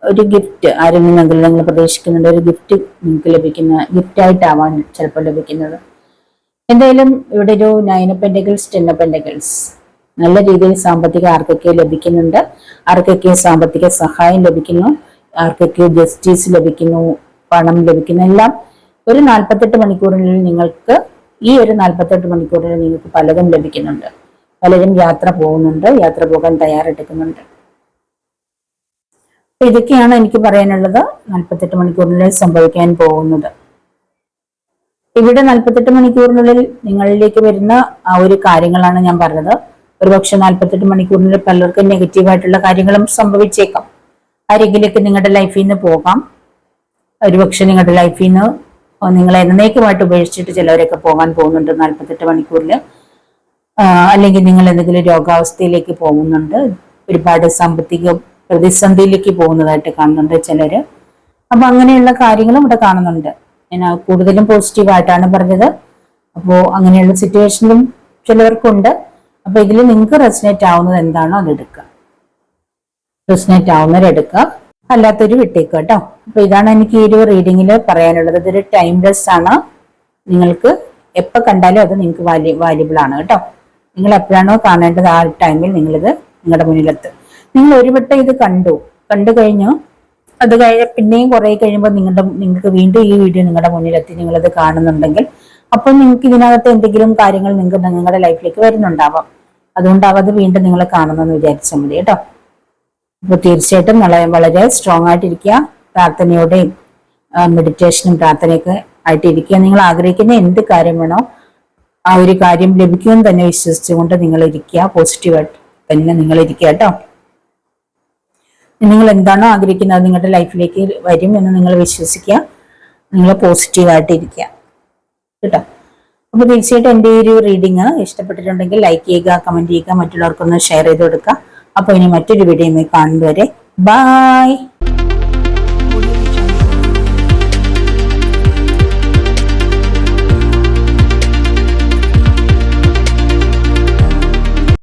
ഒരു ഗിഫ്റ്റ് ആരിൽ നിന്നെങ്കിലും നിങ്ങൾ പ്രതീക്ഷിക്കുന്നുണ്ട്. ഒരു ഗിഫ്റ്റ് നിങ്ങൾക്ക് ലഭിക്കുന്ന ഗിഫ്റ്റായിട്ടാവാൻ ചിലപ്പോൾ ലഭിക്കുന്നത്. എന്തായാലും ഇവിടെ ഒരു 9 ഓഫ് പെന്റിക്കിൾസ് 10 ഓഫ് പെന്റിക്കിൾസ് നല്ല രീതിയിൽ സാമ്പത്തികം ആർക്കൊക്കെ ലഭിക്കുന്നുണ്ട്, ആർക്കൊക്കെ സാമ്പത്തിക സഹായം ലഭിക്കുന്നു, ആർക്കൊക്കെ ജസ്റ്റിസ് ലഭിക്കുന്നു, പണം ലഭിക്കുന്നു, എല്ലാം ഒരു 48 മണിക്കൂറിനുള്ളിൽ നിങ്ങൾക്ക് ഈ ഒരു 48 മണിക്കൂറിൽ നിങ്ങൾക്ക് പലതും ലഭിക്കുന്നുണ്ട്. പലരും യാത്ര പോകുന്നുണ്ട്, യാത്ര പോകാൻ തയ്യാറെടുക്കുന്നുണ്ട്. അപ്പൊ ഇതൊക്കെയാണ് എനിക്ക് പറയാനുള്ളത് 48 മണിക്കൂറിനുള്ളിൽ സംഭവിക്കാൻ പോകുന്നത്. ഇവിടെ 48 മണിക്കൂറിനുള്ളിൽ നിങ്ങളിലേക്ക് വരുന്ന ആ ഒരു കാര്യങ്ങളാണ് ഞാൻ പറഞ്ഞത്. ഒരുപക്ഷെ 48 മണിക്കൂറിനുള്ളിൽ പലർക്കും നെഗറ്റീവായിട്ടുള്ള കാര്യങ്ങളും സംഭവിച്ചേക്കാം. ആരെങ്കിലേക്ക് നിങ്ങളുടെ ലൈഫിൽ നിന്ന് പോകാം. ഒരുപക്ഷെ നിങ്ങളുടെ ലൈഫിൽ നിന്ന് നിങ്ങളെ എന്നേക്കുമായിട്ട് ഉപേക്ഷിച്ചിട്ട് ചിലവരൊക്കെ പോകാൻ പോകുന്നുണ്ട് 48 മണിക്കൂറിൽ. അല്ലെങ്കിൽ നിങ്ങൾ എന്തെങ്കിലും രോഗാവസ്ഥയിലേക്ക് പോകുന്നുണ്ട്, ഒരുപാട് സാമ്പത്തിക പ്രതിസന്ധിയിലേക്ക് പോകുന്നതായിട്ട് കാണുന്നുണ്ട് ചിലര്. അപ്പൊ അങ്ങനെയുള്ള കാര്യങ്ങളും ഇവിടെ കാണുന്നുണ്ട്. ഞാൻ കൂടുതലും പോസിറ്റീവായിട്ടാണ് പറഞ്ഞത്. അപ്പോൾ അങ്ങനെയുള്ള സിറ്റുവേഷനിലും ചിലവർക്കുണ്ട്. അപ്പൊ ഇതിൽ നിങ്ങൾക്ക് റെസിനേറ്റ് ആവുന്നത് എന്താണോ അത് എടുക്കുക. റെസിനേറ്റ് ആവുന്നവരെടുക്കുക. അല്ലാത്തൊരു വിട്ടേക്ക് കേട്ടോ. അപ്പൊ ഇതാണ് എനിക്ക് ഈ ഒരു റീഡിങ്ങിൽ പറയാനുള്ളത്. ഇതൊരു ടൈംലെസ് ആണ്. നിങ്ങൾക്ക് എപ്പോൾ കണ്ടാലും അത് നിങ്ങൾക്ക് വാല്യബിൾ ആണ് കേട്ടോ. നിങ്ങൾ എപ്പോഴാണോ കാണേണ്ടത് ആ ടൈമിൽ നിങ്ങളിത് നിങ്ങളുടെ മുന്നിലെത്തും. നിങ്ങൾ ഒരു വട്ടം ഇത് കണ്ടു കഴിഞ്ഞു, അത് പിന്നെയും കുറെ കഴിയുമ്പോൾ നിങ്ങൾക്ക് വീണ്ടും ഈ വീഡിയോ നിങ്ങളുടെ മുന്നിലെത്തി നിങ്ങളത് കാണുന്നുണ്ടെങ്കിൽ അപ്പോൾ നിങ്ങൾക്ക് ഇതിനകത്ത് എന്തെങ്കിലും കാര്യങ്ങൾ നിങ്ങൾക്ക് നിങ്ങളുടെ ലൈഫിലേക്ക് വരുന്നുണ്ടാവാം. അതുകൊണ്ടാവാം അത് വീണ്ടും നിങ്ങൾ കാണുമെന്ന് വിചാരിച്ചാൽ മതി കേട്ടോ. അപ്പോൾ തീർച്ചയായിട്ടും വളരെ സ്ട്രോങ് ആയിട്ടിരിക്കുക. പ്രാർത്ഥനയോടെയും മെഡിറ്റേഷനും പ്രാർത്ഥനയൊക്കെ ആയിട്ടിരിക്കുക. നിങ്ങൾ ആഗ്രഹിക്കുന്ന എന്ത് കാര്യം വേണോ ആ ഒരു കാര്യം ലഭിക്കുമെന്ന് തന്നെ വിശ്വസിച്ചുകൊണ്ട് നിങ്ങൾ ഇരിക്കുക. പോസിറ്റീവായിട്ട് തന്നെ നിങ്ങൾ ഇരിക്കുക കേട്ടോ. നിങ്ങൾ എന്താണോ ആഗ്രഹിക്കുന്നത് നിങ്ങളുടെ ലൈഫിലേക്ക് വരും എന്ന് നിങ്ങൾ വിശ്വസിക്കുക. നിങ്ങൾ പോസിറ്റീവായിട്ട് ഇരിക്കുക കേട്ടോ. അപ്പൊ തീർച്ചയായിട്ടും എൻ്റെ ഈ ഒരു റീഡിങ് ഇഷ്ടപ്പെട്ടിട്ടുണ്ടെങ്കിൽ ലൈക്ക് ചെയ്യുക, കമന്റ് ചെയ്യുക, മറ്റുള്ളവർക്കൊന്ന് ഷെയർ ചെയ്ത് കൊടുക്കുക. അപ്പൊ ഇനി മറ്റൊരു വീഡിയോയുമായി കാണുന്നവരെ ബൈ.